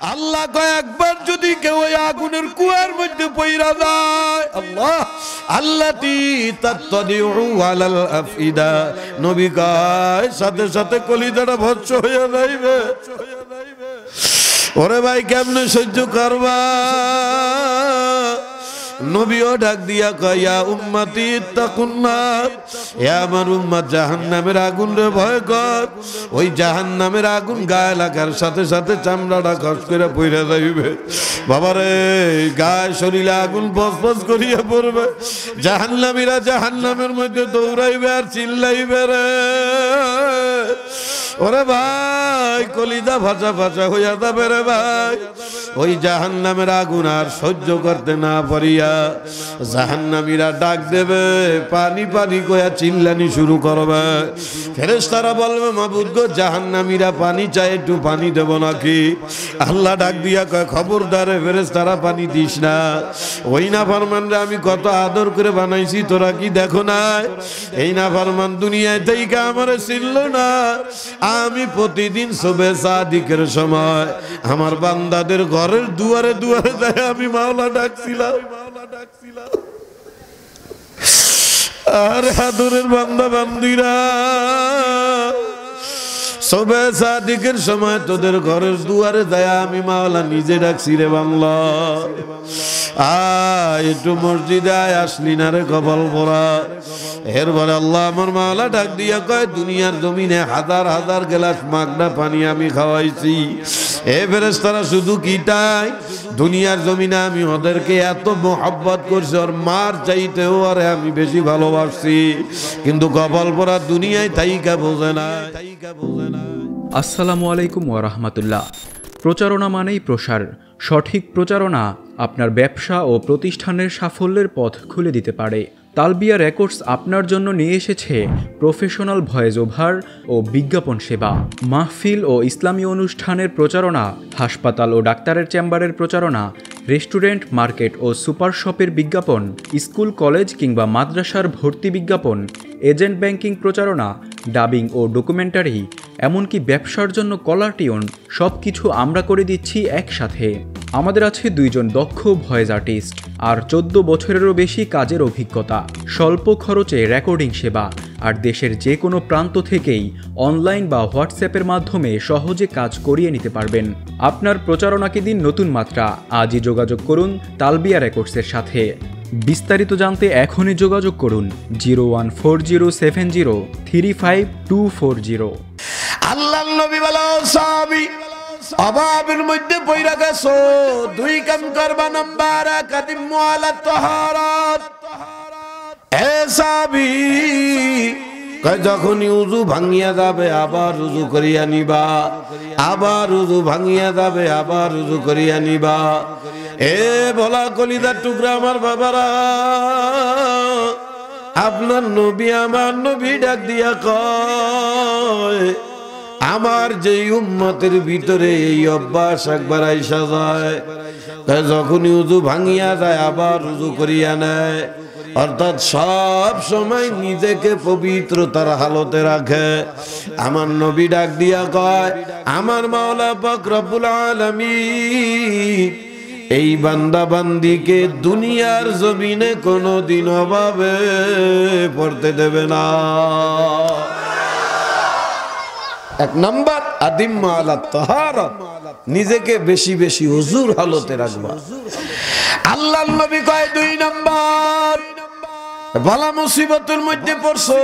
আল্লাহ কয় একবার যদি কেউ ওই আগুনের কুয়ার মধ্যে পইরা যায়, আল্লাহ আল্লাতি তাত্তাদিউ আলাল আফিদা, নবী কয় সাথে সাথে কলিজাটা ভস্ম হয়ে যাইবে। ওরে ভাই কেমনে সহ্য করবা? নবীও ডাক দিয়া কয় ইয়া উম্মতি ইত্তাকুন নার, হে আমার উম্মত জাহান্নামের আগুন রে ভয় কর। ওই জাহান্নামের আগুন গায়ে লাগার সাথে সাথে চামড়াটা খস করে পইরা যাইবে। বাবারে গায়ে শরীরে আগুন ফসফস করিয়া পড়বে, জাহান্নামীরা জাহান্নামের মধ্যে দৌড়াইবে আর চিল্লাইবে রে। ওরে ভাই কলিজা ভাজা ভাজা হইয়া যাবে রে ভাই। ওই জাহান্নামের আগুন আর সহ্য করতে না পারিয়া জাহান্নামীরা ডাক দেবে, পানি পানি কইয়া চিল্লানি শুরু করবে। ফেরেশতারা বলবে মাবুদ গো জাহান্নামীরা পানি চায়, একটু পানি দেব নাকি? আল্লাহ ডাক দিয়া কয় খবরদারে ফেরেশতারা পানি দিস না। ওই নাফরমানরে আমি কত আদর করে বানাইছি, তোরা কি দেখো না? এই নাফরমান দুনিয়ায় থেকে আমারে চিনল না। আমি প্রতিদিন সুবহে সাদিকের সময় আমার বান্দাদের ঘরের দুয়ারে দুয়ারে যায় আমি মাওলা ডাকছিলাম। আর হাদুরের বান্দা বান্দিরা সুবহে সাদিকের সময় তোদের ঘরের দুয়ারে যায় আমি মাওলা নিজে ডাকছি রে বাংলা। একটু মসজিদে আয়, আসলি না রে কপাল পরা। এরপরে আল্লাহ আমার মাওলা ডাক দিয়া কয় দুনিয়ার জমিনে হাজার হাজার গ্লাস মাগনা পানি আমি খাওয়াইছি। এ ফেরেশতারা শুধু কিটাই দুনিয়ার জমিনে আমি ওদেরকে এত মোহাব্বত করছি, ওর মার চাইতেও আরে আমি বেশি ভালোবাসছি, কিন্তু কপাল পরা দুনিয়ায় তাইকা বোঝে না। আসসালামু আলাইকুম ওয়া রাহমাতুল্লাহ। প্রচারণা মানেই প্রসার। সঠিক প্রচারণা আপনার ব্যবসা ও প্রতিষ্ঠানের সাফল্যের পথ খুলে দিতে পারে। তালবিয়া রেকর্ডস আপনার জন্য নিয়ে এসেছে প্রফেশনাল ভয়েস ওভার ও বিজ্ঞাপন সেবা। মাহফিল ও ইসলামী অনুষ্ঠানের প্রচারণা, হাসপাতাল ও ডাক্তারের চেম্বারের প্রচারণা, রেস্টুরেন্ট, মার্কেট ও সুপার শপের বিজ্ঞাপন, স্কুল, কলেজ কিংবা মাদ্রাসার ভর্তি বিজ্ঞাপন, এজেন্ট ব্যাংকিং প্রচারণা, ডাবিং ও ডকুমেন্টারি, এমনকি ব্যবসার জন্য কলার টিউন, সব কিছু আমরা করে দিচ্ছি একসাথে। আমাদের আছে 2 জন দক্ষ ভয়েস আর্টিস্ট আর 14 বছরেরও বেশি কাজের অভিজ্ঞতা, স্বল্প খরচে রেকর্ডিং সেবা, আর দেশের যে কোনো প্রান্ত থেকেই অনলাইন বা হোয়াটসঅ্যাপের মাধ্যমে সহজে কাজ করিয়ে নিতে পারবেন। আপনার প্রচারণাকে দিন নতুন মাত্রা। আজই যোগাযোগ করুন তালবিয়া রেকর্ডসের সাথে। বিস্তারিত জানতে এখনই যোগাযোগ করুন 01407035240। আল্লাহর নবী বলো সাহাবী অভাবের মধ্যে পইরা গেছো, 2 কাম করবা। নাম্বার 1 আদিমু আলা তাহারাত। এ সাহাবী যখনই উযু ভাঙিয়া যাবে আবার উযু করিয়া নিবা, আবার উযু ভাঙিয়া যাবে আবার উযু করিয়া নিবা। এ বলা কলিজার টুকরা আমার বাবারা, আপনার নবী আমার নবী ডাক দিয়া কয় আমার যে উম্মতের ভিতরে এই অভ্যাস একবার আইসা যায়, যখনই উযু ভাঙিয়া যায় আবার উযু করিয়া নেয়, অর্থাৎ সব সময় নিজেকে পবিত্রতার হালতে রাখে। আমার নবী ডাক দিয়া কয় আমার মাওলা পাক রব্বুল আলামিন এই বান্দা বান্দিকে দুনিয়ার জমিনে কোনোদিন অভাবে পড়তে দেবে না। 1 নাম্বার আদিম আলা তাহারাত, নিজেকে বেশি বেশি হুজুর হালতে রাখবা। আল্লাহর নবী কয় 2 নাম্বার বালা মুসিবতের মধ্যে পড়ছো,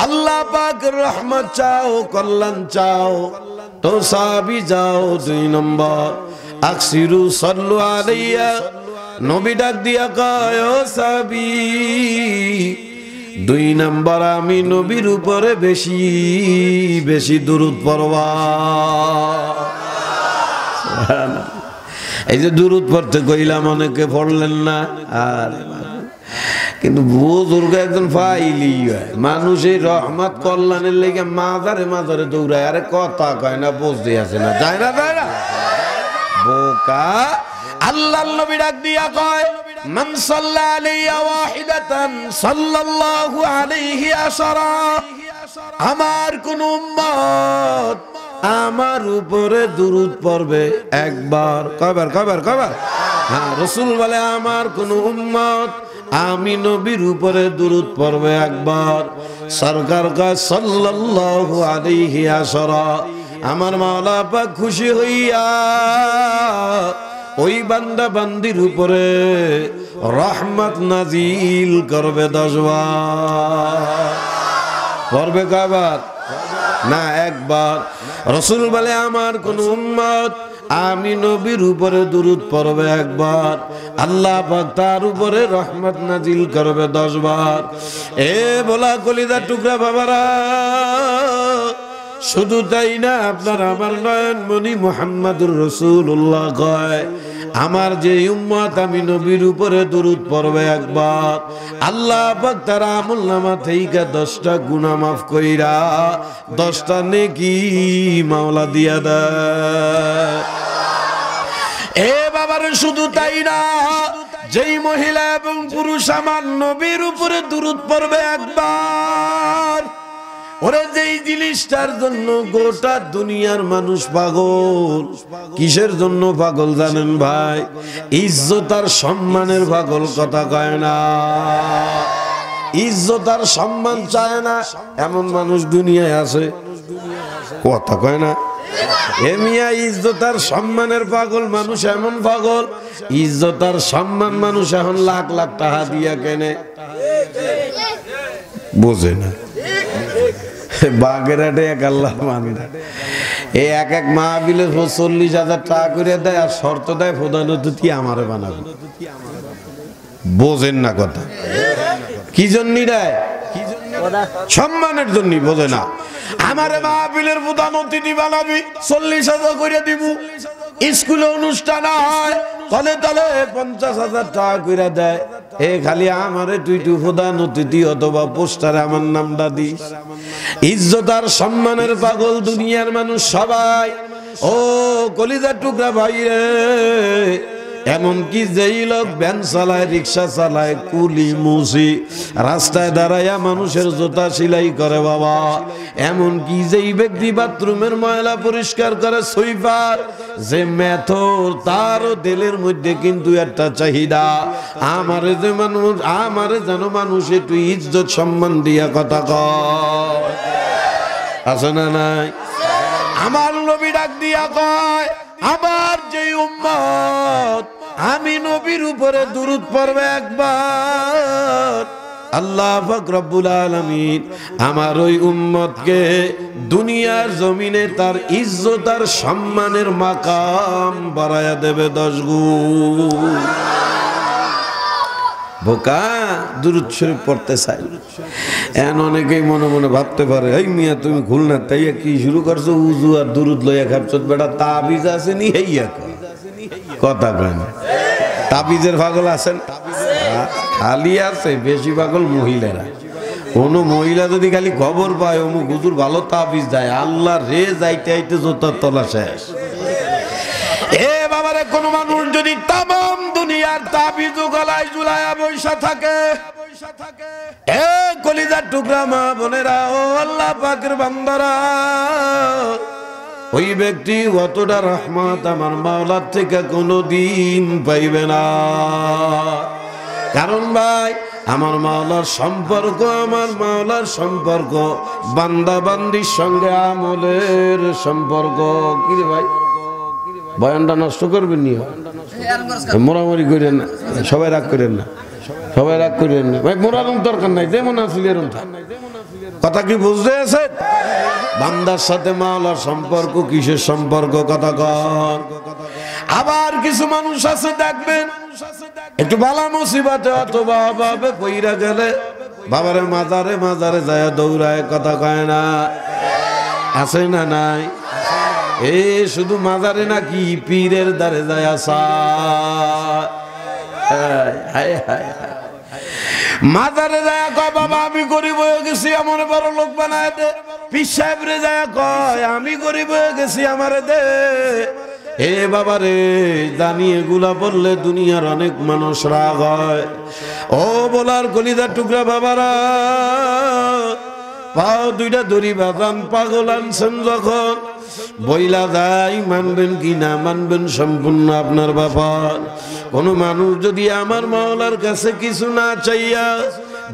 আল্লাহ পাক রহমত চাও, কল্যাণ চাও, তো সাহাবী যাও 2 নম্বর আকসিরু সাল্লু আলাইয়া। নবী ডাক দিয়া কয় ও সাহাবী 2 নম্বর আমি নবীর উপরে বেশি বেশি দুরূদ পড়বা। এই যে দুরূদ পড়তে কইলাম অনেকে পড়লেন না, আর কিন্তু বুজুর্গ একজন ফাইলি হয়, মানুষের রহমত কল্যাণের লেগে মাজারে মাজারে দৌড়ায়, আরে কথা কয় না, বুঝতে আছে না, যায় না যায় না বোকা। আল্লাহর নবী ডাক দিয়া কয় মান সাল্লা আলাইয়া ওয়াহিদাতান সাল্লাল্লাহু আলাইহি আশারা। আমার কোন উম্মত আমার উপরে দুরূদ পড়বে একবার। কয়বার কয়বার কয়বার? হ্যাঁ, রাসূল বলে আমার কোন উম্মত আমি নবীর উপরে দুরূদ পড়বে একবার। সরকার কয় সাল্লাল্লাহু আলাইহি আশরা। আমার মাওলা পাক খুশি হইয়া ওই বান্দা বান্দির উপরে রহমত নাজিল করবে 10 বার। পড়বে কয়বার? না, একবার। রাসূল বলে আমার কোন উম্মত আমি নবীর উপরে দুরূদ পড়বে একবার, আল্লাহ পাক তার উপরে রহমত নাজিল করবে 10 বার। এ বলা কলিজার টুকরা বাবারা, শুধু তাই না, আপনার আমার নয়নমণি মুহাম্মদুর রাসূলুল্লাহ কয় আমার যে উম্মত আমি নবীর উপরে দুরূদ পড়বে একবার, আল্লাহ পাক তার আমলনামা থেকে 10টা গুনাহ মাফ কইরা 10টা নেকি মাওলা দিয়া দেয়। এ বাবারে, শুধু তাই না, যেই মহিলা এবং পুরুষ আমার নবীর উপরে দুরূদ পড়বে একবার, ওরে যেই জিনিসটার জন্য গোটা দুনিয়ার মানুষ পাগল। কিসের জন্য পাগল জানেন ভাই? ইজ্জত আর সম্মানের পাগল, কথা কয় না। ইজ্জত আর সম্মান চায় না এমন মানুষ দুনিয়ায় আছে, কথা কয় না। এ মিয়া, ইজ্জত আর সম্মানের পাগল মানুষ এমন পাগল, ইজ্জত আর সম্মান মানুষ এখন লাখ লাখ টাকা দিয়া কেনে, বোঝে না। বাগেরহাটে এক আল্লাহ মান্দা, এই এক এক মাহফিলে 40,000 টাকা করে দেয় আর শর্ত দেয় প্রধান অতিথি আমারে বানাবে। বোঝেন না কথা। কি জন্য দেয়? সম্মানের জন্য। বোঝে না। আমারে মাহফিলের প্রধান অতিথি বানাবি, 40,000 করে দিব। স্কুলে অনুষ্ঠান হয়, তলে তলে 50,000 টাকা করে দেয়। এ খালি আমারে তুই প্রধান অতিথি অথবা পোস্টারে আমার নামটা দিস। ইজ্জত আর সম্মানের পাগল দুনিয়ার মানুষ সবাই। ও কলিজার টুকরা ভাই রে, এমনকি যেই লোক ভ্যান চালায়, রিক্সা চালায়, কুলি মুসি, রাস্তায় দাঁড়াইয়া মানুষের জুতা সেলাই করে বাবা, এমনকি যেই ব্যক্তি বাথরুমের ময়লা পরিষ্কার করে, সুইপার, যে মেথর, তারও দিলের মধ্যে কিন্তু একটা চাহিদা, আমারে যে মানুষ, আমারে যেন মানুষ একটু ইজ্জত সম্মান দিয়া কথা কয়। আছে না নাই? আমার নবী ডাক দিয়া কয় আমার যে উম্মত আমি নবীর উপরে দুরূদ পড়বে একবার, আল্লাহ পাক রব্বুল আলামিন আমার ওই উম্মতকে দুনিয়ার জমিনে তার ইজ্জত আর সম্মানের মাকাম বাড়ায়া দেবে 10 গুণ। বোকা, দুরূদ শরীফ পড়তে চাই। এখন অনেকেই মনে মনে ভাবতে পারে, এই মিয়া তুমি খুলনা তাই কি শুরু করছো, উজু আর দুরূদ লইয়া খাচ্ছ, বেটা তাবিজ আছে নি? হেইয়া কথা কয় না। তাবিজের পাগল আছেন? খালি আছে, বেশি পাগল মহিলারা। কোন মহিলা যদি খালি খবর পায় অমুক হুজুর ভালো তাবিজ দেয়, আল্লাহ রে, যাইতে আইতে জোতার তলা শেষ। এ বাবারে, কোন মানুষ যদি তামাম দুনিয়ার তাবিজ গলায় ঝুলায়া বৈশা থাকে, এ কলিজার টুকরা মা বোনেরা, ও আল্লাহ পাকের বান্দারা, ওই ব্যক্তি অতটা রহমত আমার মাওলার থেকে কোনদিন পাইবে না। কারণ ভাই, আমার মাওলার সম্পর্ক, আমার মাওলার সম্পর্ক বান্দা বান্দির সঙ্গে আমলের সম্পর্ক। কি রে ভাই, বয়ানটা নষ্ট করবেন নি, মোরামরি করেন না, সবাই রাগ করেন না, সবাই রাগ করেন না ভাই, মোরারম দরকার নাই, যেমন আসলে এরম থাক। কথা কি বুঝতে আছে? বান্দার সাথে মাওলার সম্পর্ক কিসের সম্পর্ক? কথা কন। আবার কিছু মানুষ আছে দেখবেন, একটু বালা মুসিবতে অথবা অভাবে পইরা গেলে বাবারে মাজারে মাজারে যায় দৌড়ায়, কথা কয় না? আছে না নাই? এ শুধু মাজারে নাকি, পীরের দ্বারে যায় আসা। মাজারে যায় কয় বাবা আমি গরিব হয়ে গেছি, আমার বড় লোক বানায় দে। পীর সাহেবরে যায় কয় আমি গরিব হয়ে গেছি, আমারে দে। এ বাবা রে, জানি এগুলা বললে দুনিয়ার অনেক মানুষ রাগ হয়। ও বলার কলিজার টুকরা বাবারা, পাও দুইটা দড়ি বাঁধান, পাগল আনছেন যখন, বইলা যায়, মানবেন কি না মানবেন সম্পূর্ণ আপনার ব্যাপার। কোন মানুষ যদি আমার মাওলার কাছে কিছু না চাইয়া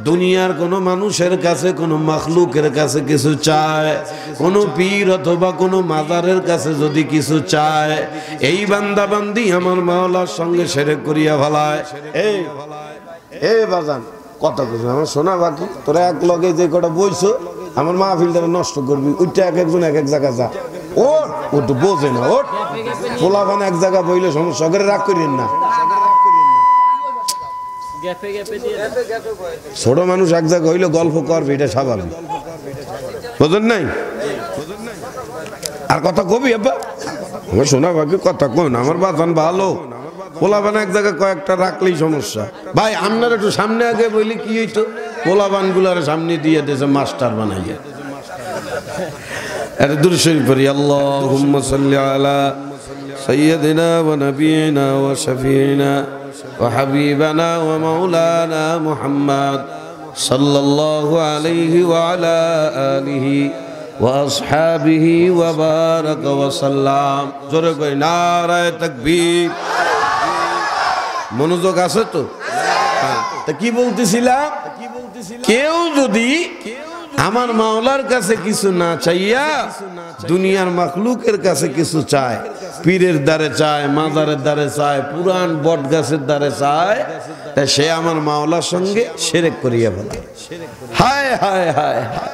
দুনিয়ার কোন মানুষের কাছে, কোন মাখলুকের কাছে কিছু চায়, কোন পীর অথবা কোন মাজারের কাছে যদি কিছু চায়, এই বান্দা বান্দি আমার মাওলার সঙ্গে শিরক করিয়া ফেলায়। এই বাজান কথা কিছু আমার শোনা বাকি, তোরা এক লগে যে কটা বইছো আমার মাহফিলটা নষ্ট করবি, ওইটা এক একজন এক এক জায়গা যা। ওট ও তো বোঝে না, ওট পোলাপান এক জায়গা বইলে সমস্যা করে, রাগ করিয়েন না। ছোট মানুষ এক জায়গা হইলে গল্প করবে, এটা স্বাভাবিক, বোঝেন নাই? আর কথা কবি আব্বা আমার শোনা বাকি, কথা কই না আমার বাজান ভালো, পোলাপান এক জায়গায় কয়েকটা রাখলেই সমস্যা। ভাই আপনার একটু সামনে আগে বলি কি হইতো, পোলাপান গুলার সামনে দিয়ে দিয়েছে মাস্টার বানাইয়া। এটা দুরূদ শরীফ পড়ি, আল্লাহুম্মা সাল্লি আলা সাইয়্যিদিনা ওয়া নাবিয়িনা ওয়া শাফিঈনা ওয়া হাবিবানা ওয়া মাওলানা মুহাম্মদ সাল্লাল্লাহু আলাইহি ওয়া আলা আলিহি ওয়া আসহাবিহি ওয়া বারাকা ওয়া সাল্লাম। জোরে কই নারায়ে তাকবীর। মনোযোগ আছে তো? তা কি বলতেছিলাম, কেউ যদি আমার মাওলার কাছে কিছু না চাইয়া দুনিয়ার মাখলুকের কাছে কিছু চায়, পীরের দ্বারে চায়, মাজারের দ্বারে চায়, পুরান বট গাছের দ্বারে চায়, তা সে আমার মাওলার সঙ্গে শিরক করিয়া ফেলে। হায় হায় হায় হায়,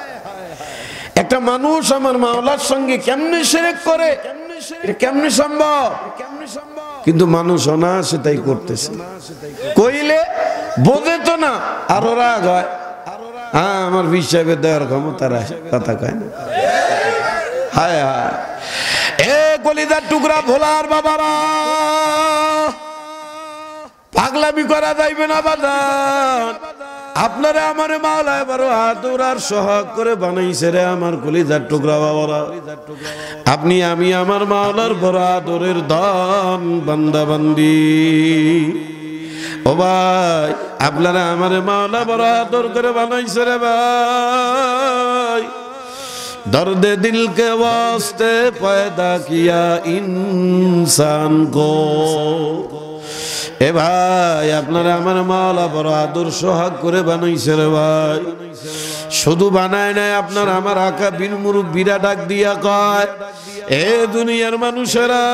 একটা মানুষ আমার মাওলার সঙ্গে কেমনে শিরক করে, এটা কেমনে সম্ভব? কিন্তু মানুষ অনায়াসে তাই করতেছে, কইলে বোঝে তো না, আরো রাগ হয়। হ্যাঁ, আমার হিসাবে দেওয়ার ক্ষমতা রাখে, কথা কয় না। হায় হায়, এ কলিজার টুকরা ভোলার বাবারা, পাগলামি করা যাইবে না বাজান। আপনারা আমার মাওলা বড় আদর আর সোহাগ করে বানাইছে রে আমার কলিজার টুকরা বাবারা। আপনি আমি আমার মাওলার বড় আদরের দান বান্দা বান্দি। ও ভাই, আপনারা আমার মাওলা বড় আদর করে বানাইছে রে ভাই। দর্দে দিল কে वास्ते पैदा किया इंसान को। এ ভাই, আপনারা আমার মাওলা বড় আদর সোহাগ করে বানাইছে রে ভাই। শুধু বানায় নাই, আপনার আমার আকা বীর মুরব্বীরা ডাক দিয়া কয়, এ দুনিয়ার মানুষেরা,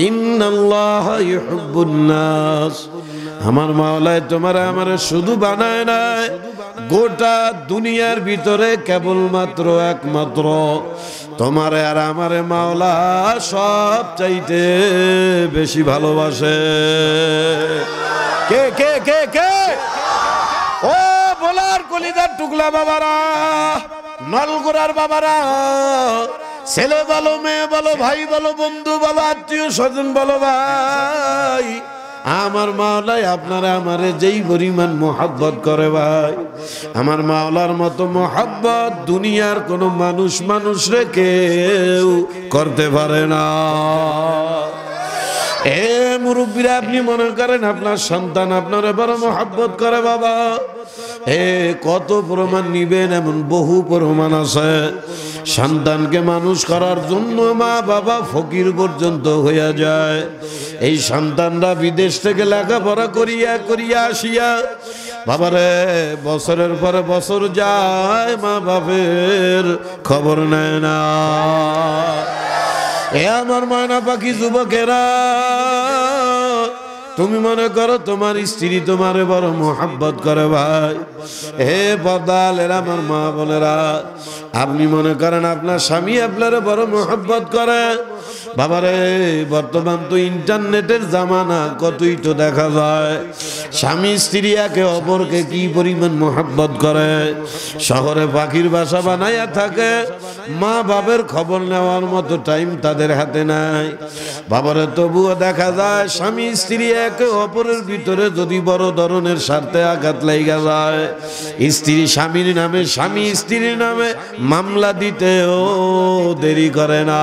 ইন্নাল্লাহা ইউহিব্বুন নাস। আমার মাওলায় তোমার আমার শুধু বানায় নাই, গোটা দুনিয়ার ভিতরে কেবলমাত্র একমাত্র তোমার আর আমার মাওলা সব চাইতে বেশি ভালোবাসে। কে কে কে কে? ও বলার কলিজার টুকলা বাবারা, নলগোড়ার বাবারা, ছেলে বলো, মেয়ে বলো, ভাই বলো, বন্ধু বলো, আত্মীয় স্বজন বলো, ভাই, আমার মাওলাই আপনারা আমারে যেই পরিমাণ মোহাব্বত করে ভাই, আমার মাওলার মতো মোহাব্বত দুনিয়ার কোনো মানুষ রে কেউ করতে পারে না। এ মুরব্বীরা, আপনি মনে করেন আপনার সন্তান আপনারা বড় মোহাব্বত করে বাবা, এ কত প্রমাণ নিবেন? এমন বহু প্রমাণ আছে। সন্তানকে মানুষ করার জন্য মা বাবা ফকির পর্যন্ত হইয়া যায়। এই সন্তানরা বিদেশ থেকে লেখাপড়া করিয়া করিয়া আসিয়া বাবারে বছরের পরে বছর যায়, মা বাপের খবর নেয় না। এ আমার ময়না পাখি যুবকেরা, তুমি মনে করো তোমার স্ত্রী তোমারে বড় মোহাব্বত করে ভাই। হে পর্দালের আমার মা বোনেরা, আপনি মনে করেন আপনার স্বামী আপনারে বড় মোহাব্বত করে। বাবারে, বর্তমান তো ইন্টারনেটের জামানা, কতই তো দেখা যায় স্বামী স্ত্রী একে অপরকে কি পরিমাণ মোহাব্বত করে। শহরে পাখির বাসা বানাইয়া থাকে, মা বাবার খবর নেওয়ার মতো টাইম তাদের হাতে নাই। বাবারে, তবুও দেখা যায় স্বামী স্ত্রী একে অপরের ভিতরে যদি বড় ধরনের স্বার্থে আঘাত লাগা যায়, স্ত্রী স্বামীর নামে, স্বামী স্ত্রীর নামে মামলা দিতেও দেরি করে না।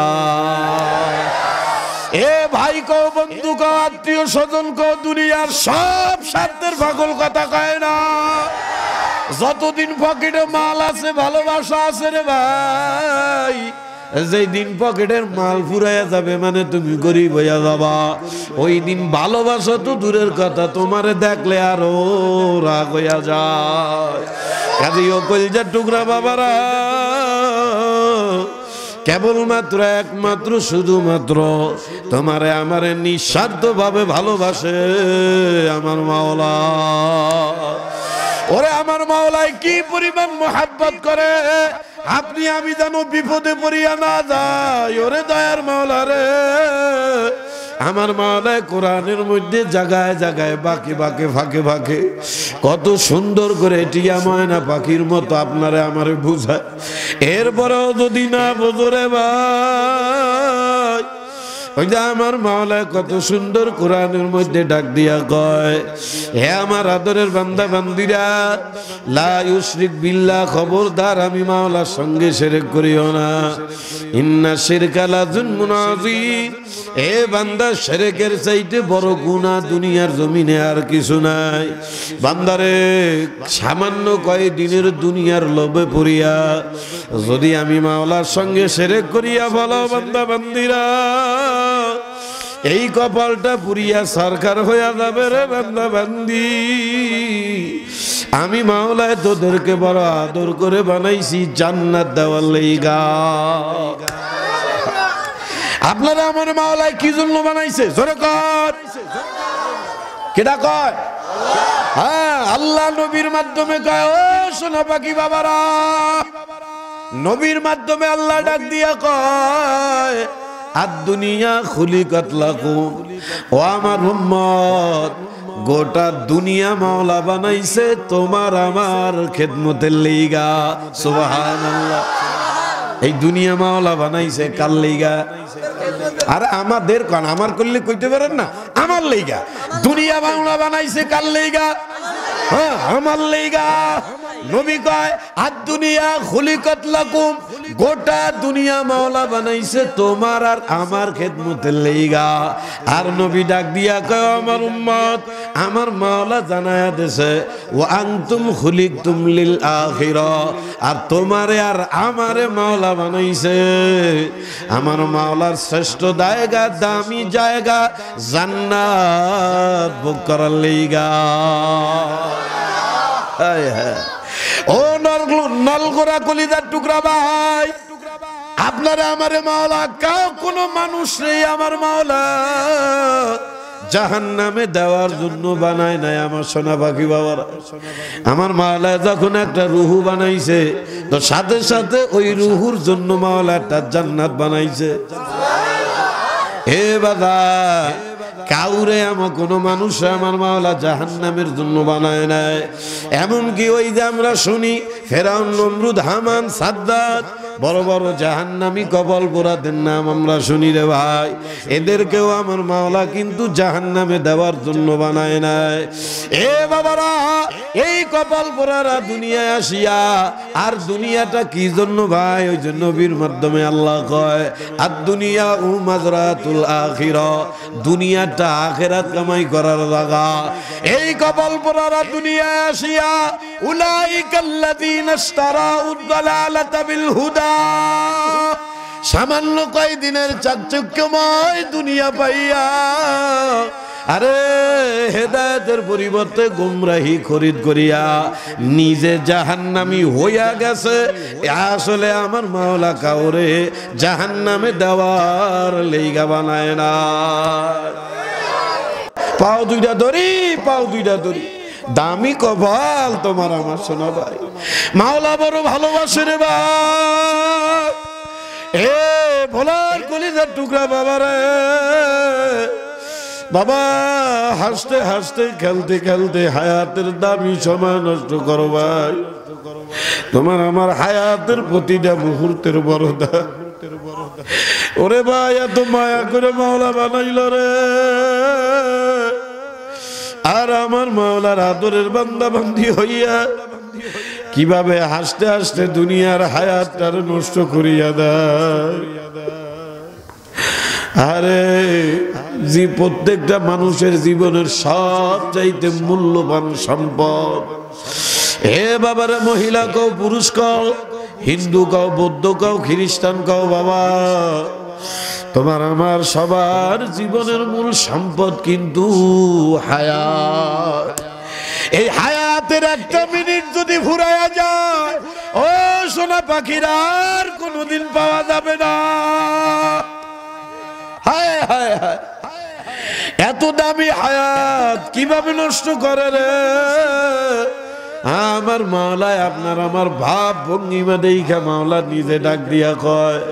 এ ভাই কো, বন্ধু কো, আত্মীয় স্বজন কো, দুনিয়ার সব স্বার্থের পাগল কথা কয় না। যতদিন পকেটে মাল আছে ভালোবাসা আছে রে ভাই, যেই দিন পকেটের মাল ফুরাইয়া যাবে মানে তুমি গরিব হইয়া যাবা, ওই দিন ভালোবাসা তো দূরের কথা, তোমারে দেখলে আরো রাগ হইয়া যায়। কাজেই ও কলিজার টুকরা বাবারা, কেবলমাত্র একমাত্র শুধুমাত্র তোমারে আমারে নিঃস্বার্থ ভাবে ভালোবাসে আমার মাওলা। ওরে আমার মাওলায় কি পরিমাণ মোহাব্বত করে, আপনি আমি যেন বিপদে পড়িয়া না যাই। ওরে দয়ার মাওলা রে, আমার মাওলায় কোরআনের মধ্যে জায়গায় জায়গায় বাঁকে বাঁকে ফাঁকে ফাঁকে কত সুন্দর করে টিয়া ময়না পাখির মতো আপনারে আমারে বুঝায়। এরপরেও যদি না বোঝো রে ভাই, ওই যে আমার মাওলায় কত সুন্দর কোরআনের মধ্যে ডাক দিয়া কয়, হে আমার আদরের বান্দা বান্দিরা, লা ইউশরিক বিল্লাহ, খবরদার আমি মাওলার সঙ্গে শিরক করিও না। ইন্না শিরকা লাযুলমুন আযীম, এ বান্দা শিরকের চাইতে বড় গুনাহ দুনিয়ার জমিনে আর কিছু নাই। বান্দারে সামান্য কয়েকদিনের দুনিয়ার লোভে পড়িয়া যদি আমি মাওলার সঙ্গে শিরক করিয়া বলো বান্দা বান্দিরা, এই কপালটা পুরিয়া সরকার হইয়া যাবে রে বান্দা বান্দি। আমি মাওলায় তোদেরকে বড় আদর করে বানাইছি জান্নাত দেওয়ার লাইগা। আপনারা আমার মাওলায় কি জন্য বানাইছে জোরে কর, কেডা কয়? হ্যাঁ, আল্লাহ নবীর মাধ্যমে কয়, ও সোনা পাখি বাবারা, নবীর মাধ্যমে আল্লাহ ডাক দিয়া কয়, আদ-দুনিয়া খুলিকাত লাকুম, ও আমার উম্মত, গোটা দুনিয়া মাওলা বানাইছে তোমার আমার খেদমতের লাইগা। সুবহানাল্লাহ। এই দুনিয়া মাওলা বানাইছে কার লাইগা? আরে আমাদের কোন, আমার করলে কইতে পারেন না, আমার লাইগা। দুনিয়া মাওলা বানাইছে কার লাইগা? হ্যাঁ, আমার লাইগা। নবী কয়, আদ-দুনিয়া খুলিকাত লাকুম, গোটা দুনিয়া মাওলা বানাইছে তোমার আর আমার খেদমতের লাইগা। আর নবী ডাক দিয়া কয়, আমার উম্মত, আমার মাওলা জানায়া দেছে, ওয়া আনতুম খুলিকতুম লিল আখিরাহ, আর তোমারে আর আমারে মাওলা বানাইছে আমার মাওলার শ্রেষ্ঠ জায়গা, দামি জায়গা জান্নাত ভোগ করার লাইগা। হায় হায়, ও নলগোরা কলিজার টুকরা ভাই, আপনারা আমারে মাওলা, কাউ কোনো মানুষ নেই আমার মাওলা জাহান্নামে দেওয়ার জন্য বানায় নাই। আমার সোনা পাখি বাবারা, আমার মাওলা যখন একটা রুহু বানাইছে, তো সাথে সাথে ওই রুহুর জন্য মাওলা একটা জান্নাত বানাইছে। হে বাবা, কাউরে আমার কোনো মানুষ আমার মাওলা জাহান্নামের জন্য বানায় নাই। এমনকি ওই যে আমরা শুনি ফেরাউন, নমরুদ, হামান, সাদ্দাত, বড় বড় জাহান্নামী কপাল পোড়াদের নাম আমরা শুনি রে ভাই, এদেরকেও আমার মাওলা কিন্তু জাহান্নামে দেওয়ার জন্য বানায় নাই। এ বাবারা, এই কপাল পোড়ারা দুনিয়ায় আসিয়া, আর দুনিয়াটা কি জন্য ভাই? ওই জন্য নবীর মাধ্যমে আল্লাহ কয়, আদ-দুনিয়া মাযরাতুল আখিরাহ, দুনিয়াটা আখিরাত কামাই করার জায়গা। এই কপাল পোড়ারা দুনিয়ায় আসিয়া, উলাইকাল্লাযীনা ইশতারাউদ দালালাতা বিল হুদা, সামান্য কয়দিনের চাকচক্যময় দুনিয়া পাইয়া আরে হেদায়েতের পরিবর্তে গুমরাহি খরিদ করিয়া নিজে জাহান্নামী হইয়া গেছে। আসলে আমার মাওলা কাউরে জাহান্নামে দেওয়ার লাইগা বানায় না। পাও দুইটা ধরি, পাও দুইটা ধরি, দামি কপাল তোমার আমার সোনা ভাই, মাওলা বড় ভালোবাসে রে ভাই। এ ভোলার কলিজার টুকরা বাবা রে বাবা, হাসতে হাসতে খেলতে খেলতে হায়াতের দামি সময় নষ্ট করো ভাই। তোমার আমার হায়াতের প্রতিটা মুহূর্তের বড় দাম। ওরে ভাই, এত মায়া করে মাওলা বানাইল রে, আর আমার মাওলার আদরের বান্দা বান্দি হইয়া কিভাবে হাসতে হাসতে দুনিয়ার হায়াতটার নষ্ট করিয়া দেয়। আরে যে প্রত্যেকটা মানুষের জীবনের সবচাইতে মূল্যবান সম্পদ হে বাবার মহিলা কও, পুরুষ কও, হিন্দু কও, বৌদ্ধ কও, খ্রিস্টান কও, বাবা তোমার আমার সবার জীবনের মূল সম্পদ কিন্তু হায়াত। এই হায়াতের একটা মিনিট যদি ফুরাইয়া যায়, ও সোনা পাখির আর কোনোদিন পাওয়া যাবে না। হায় হায় হায়, এত দামি হায়াত কিভাবে নষ্ট করে রে আমার মাওলায়। আপনার আমার ভাব ভঙ্গিমা দেখা মাওলা নিজে ডাক দিয়া কয়,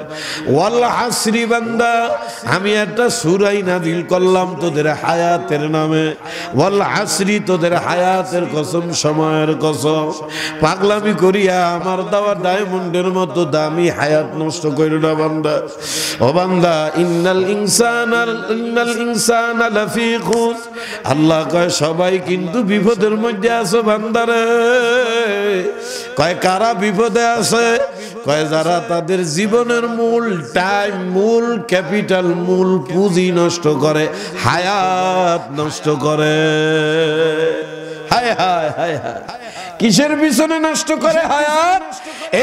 ওয়াল আসরি বান্দা, আমি একটা সূরা নাযিল করলাম তোদের হায়াতের নামে। ওয়াল আসরি, তোদের হায়াতের কসম, সময়ের কসম। পাগলামি করিয়া আমার দেওয়া ডায়মন্ডের মতো দামি হায়াত নষ্ট কইরো না বান্দা। ও বান্দা, ইন্নাল ইনসানা লাফি খুস, আল্লাহ কয় সবাই কিন্তু বিপদের মধ্যে আছো বান্দারে। কয় কারা বিপদে আছে? কয় যারা তাদের জীবনের মূল টাইম, মূল ক্যাপিটাল, মূল পুঁজি নষ্ট করে, হায়াত নষ্ট করে। হায় হায় হায় হায়, কিসের পিছনে নষ্ট করে হায়াত?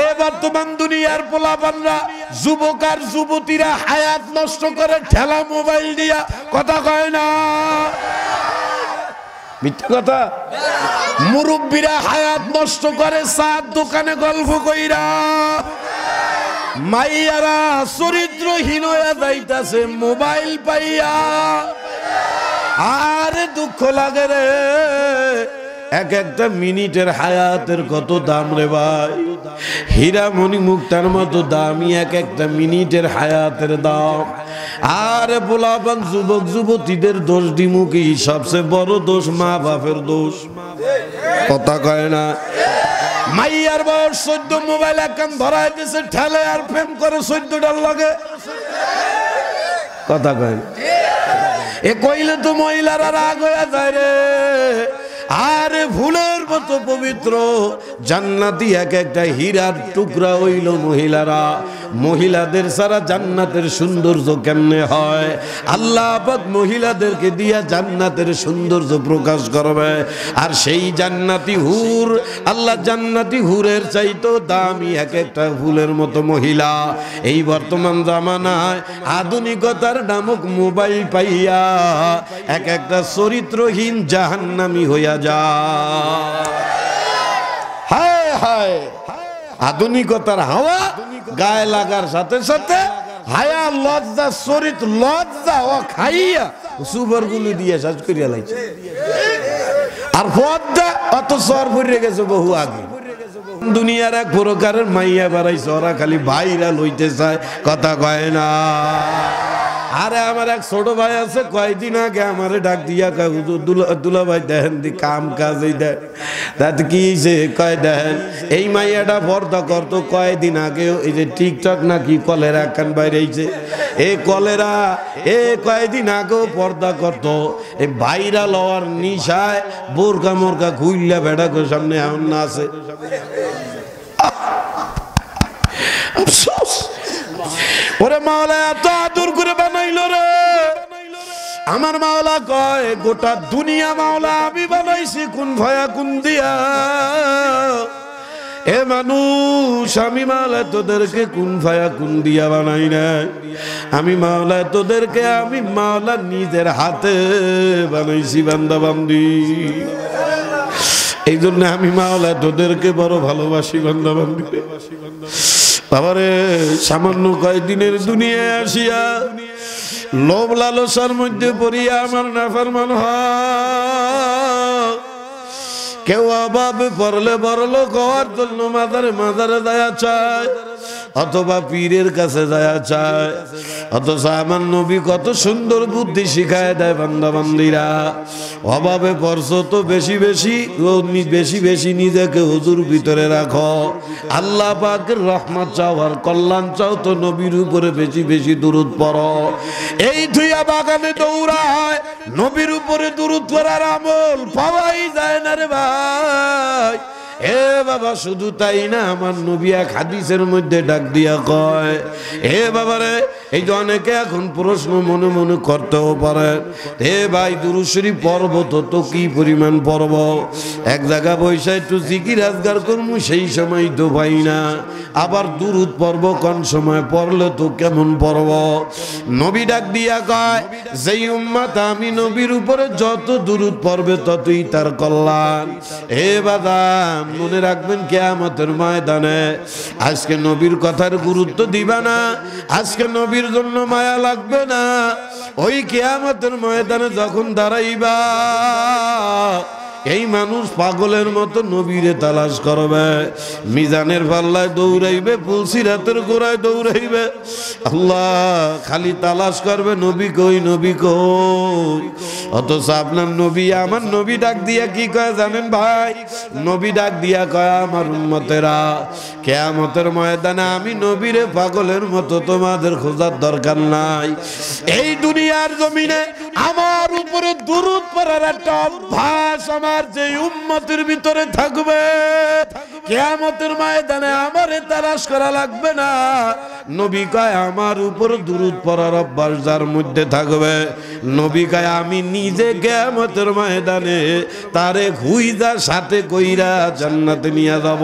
এ বর্তমান দুনিয়ার পোলাপানরা, যুবক আর যুবতীরা হায়াত নষ্ট করে ঠেলা মোবাইল দিয়া। কথা কয় না, মিথ্যা কথা। মুরব্বীরা হায়াত নষ্ট করে চার দোকানে গল্প কইরা। মাইয়ারা চরিত্রহীন হয়ে যাইতাছে মোবাইল পাইয়া। আরে দুঃখ লাগে রে, এক একটা মিনিটের হায়াতের কত দাম রে ভাই। হীরামণি মুক্তার মতো দামি এক একটা মিনিটের হায়াতের দাম। আরে পোলাপান যুবক যুবতীদের দোষ দিমু কি? সবচেয়ে বড় দোষ মা বাপের দোষ। কথা কয় না। মাইয়ার বয়স 14, মোবাইল একখান ধরাই দিছে, ঠেলে আর প্রেম করে 14টার লাগে। কথা কয় না। এ কইলে তো মহিলারা রাগ হয়ে যায় রে। আরে ফুলের মতো পবিত্র জান্নাতি এক একটা হীরার টুকরা হইল মহিলারা। মহিলাদের সারা জান্নাতের সৌন্দর্য কেমনে হয়? আল্লাহ পাক মহিলাদেরকে দিয়া জান্নাতের সৌন্দর্য প্রকাশ করবে। আর সেই জান্নাতি হুর, আল্লাহ জান্নাতি হুরের চাইতো দামি এক একটা ফুলের মতো মহিলা এই বর্তমান জামানায় আধুনিকতার নামক মোবাইল পাইয়া এক একটা চরিত্রহীন জাহান্নামী হইয়া যায়। হায় হায়, আধুনিকতার হাওয়া গায়ে লাগার সাথে সাথে হায়া, লজ্জা, চরিত্র, লজ্জা ও খাইয়া সুবর গুলি দিয়ে সাজ করিয়া লাইছে। আর পদ্মা অত সর পড়ে গেছে বহু আগে। দুনিয়ার এক প্রকারের মাইয়া বাড়াইছে, ওরা খালি ভাইরাল হইতে চায়। কথা কয় না। আরে আমার এক ছোট ভাই আছে, কয়েকদিন আগে আমারে ডাক দিয়া কয়, দুলা ভাই দেখেন দি কাম কাজ এই দেখ। তাতে কি যে কয় দেখেন এই মাইয়াটা পর্দা করতো কয়েকদিন আগে, এই যে টিকটক নাকি কলেরা একখান বাইরে হইছে, এই কলেরা কয়েকদিন আগেও পর্দা করতো। এই ভাইরাল হওয়ার নিশায় বোরকা মোরকা খুইল্লা বেড়া করে সামনে এমন না আছে। আফসোস, ওরে মাওলা এত আদর করে বানাইলো রে। আমার মাওলা কয় গোটা দুনিয়া মাওলা আমি বানাইছি কোন ভয়া কোন দিয়া। এ মানুষ, আমি মাওলা তোদেরকে কোন ভয়া কোন দিয়া বানাই না। আমি মাওলা তোদেরকে, আমি মাওলা নিজের হাতে বানাইছি বান্দা বান্দি। এই জন্য আমি মাওলা তোদেরকে বড় ভালোবাসি বান্দা বান্দি। বাবারে, সামান্য কয়েকদিনের দুনিয়ায় আসিয়া লোভ লালসার মধ্যে পড়িয়া আমার নাফরমান হয়। কেউ অভাবে পড়লে বড় লোক হওয়ার জন্য মাজারে যায়া চায়, অথবা পীরের কাছে যায়া চায়। অথচ আমার নবী কত সুন্দর বুদ্ধি শিখায় দেয় বান্দা বান্দিরা। অভাবে পড়ছো তো বেশি বেশি নিজেকে হুজুর ভিতরে রাখো। আল্লাহ পাকের রহমত চাও আর কল্যাণ চাও তো নবীর উপরে বেশি বেশি দুরূদ পড়ো। এই ধুইয়া বাগানে দৌড়ায়, নবীর উপরে দুরূদ পড়ার আমল পাওয়াই যায় না রে ভাই। এ বাবা শুধু তাই না, আমার নবী এক হাদিসের মধ্যে ডাক দিয়া কয়, এ বাবারে, এই যে অনেকে এখন প্রশ্ন মনে মনে করতেও পারে, এ ভাই দুরূদ শরীফ পড়ব তো কি পরিমাণ পড়ব, এক জায়গা বৈশা একটু জিকির আজগার করবো সেই সময় তো পাই না, আবার দুরূদ পড়ব কোন সময় পড়লে তো কেমন পড়ব। নবী ডাক দিয়া কয়, যেই উম্মত আমি নবীর উপরে যত দুরূদ পড়বে ততই তার কল্যাণ। হে বাদাম, মনে রাখবেন কিয়ামতের ময়দানে আজকে নবীর কথার গুরুত্ব দিবা না, আজকে নবীর জন্য মায়া লাগবে না, ওই কিয়ামতের ময়দানে যখন দাঁড়াইবা এই মানুষ পাগলের মতো নবীরে তালাশ করবে, মিজানের পাল্লায় দৌড়াইবে, পুলসিরাতের গোড়ায় দৌড়াইবে, আল্লাহ খালি তালাশ করবে নবী কই, নবী কই। অথচ আপনার নবী, আমার নবী ডাক দিয়া কি কয় জানেন ভাই? নবী ডাক দিয়া কয়, আমার উম্মতেরা কিয়ামতের ময়দানে আমি নবীরে পাগলের মতো তোমাদের খোঁজার দরকার নাই। এই দুনিয়ার জমিনে আমার উপরে দুরূদ পড়ার একটা অভ্যাস আমার যে উম্মতের ভিতরে থাকবে, কিয়ামতের ময়দানে আমারে তালাশ করা লাগবে না। নবী কয়, আমার উপর দুরূদ পড়ার অভ্যাস যার মধ্যে থাকবে, নবী কয় আমি নিজে কিয়ামতের ময়দানে তারে খুইজা সাথে কইরা জান্নাতে নিয়ে যাব।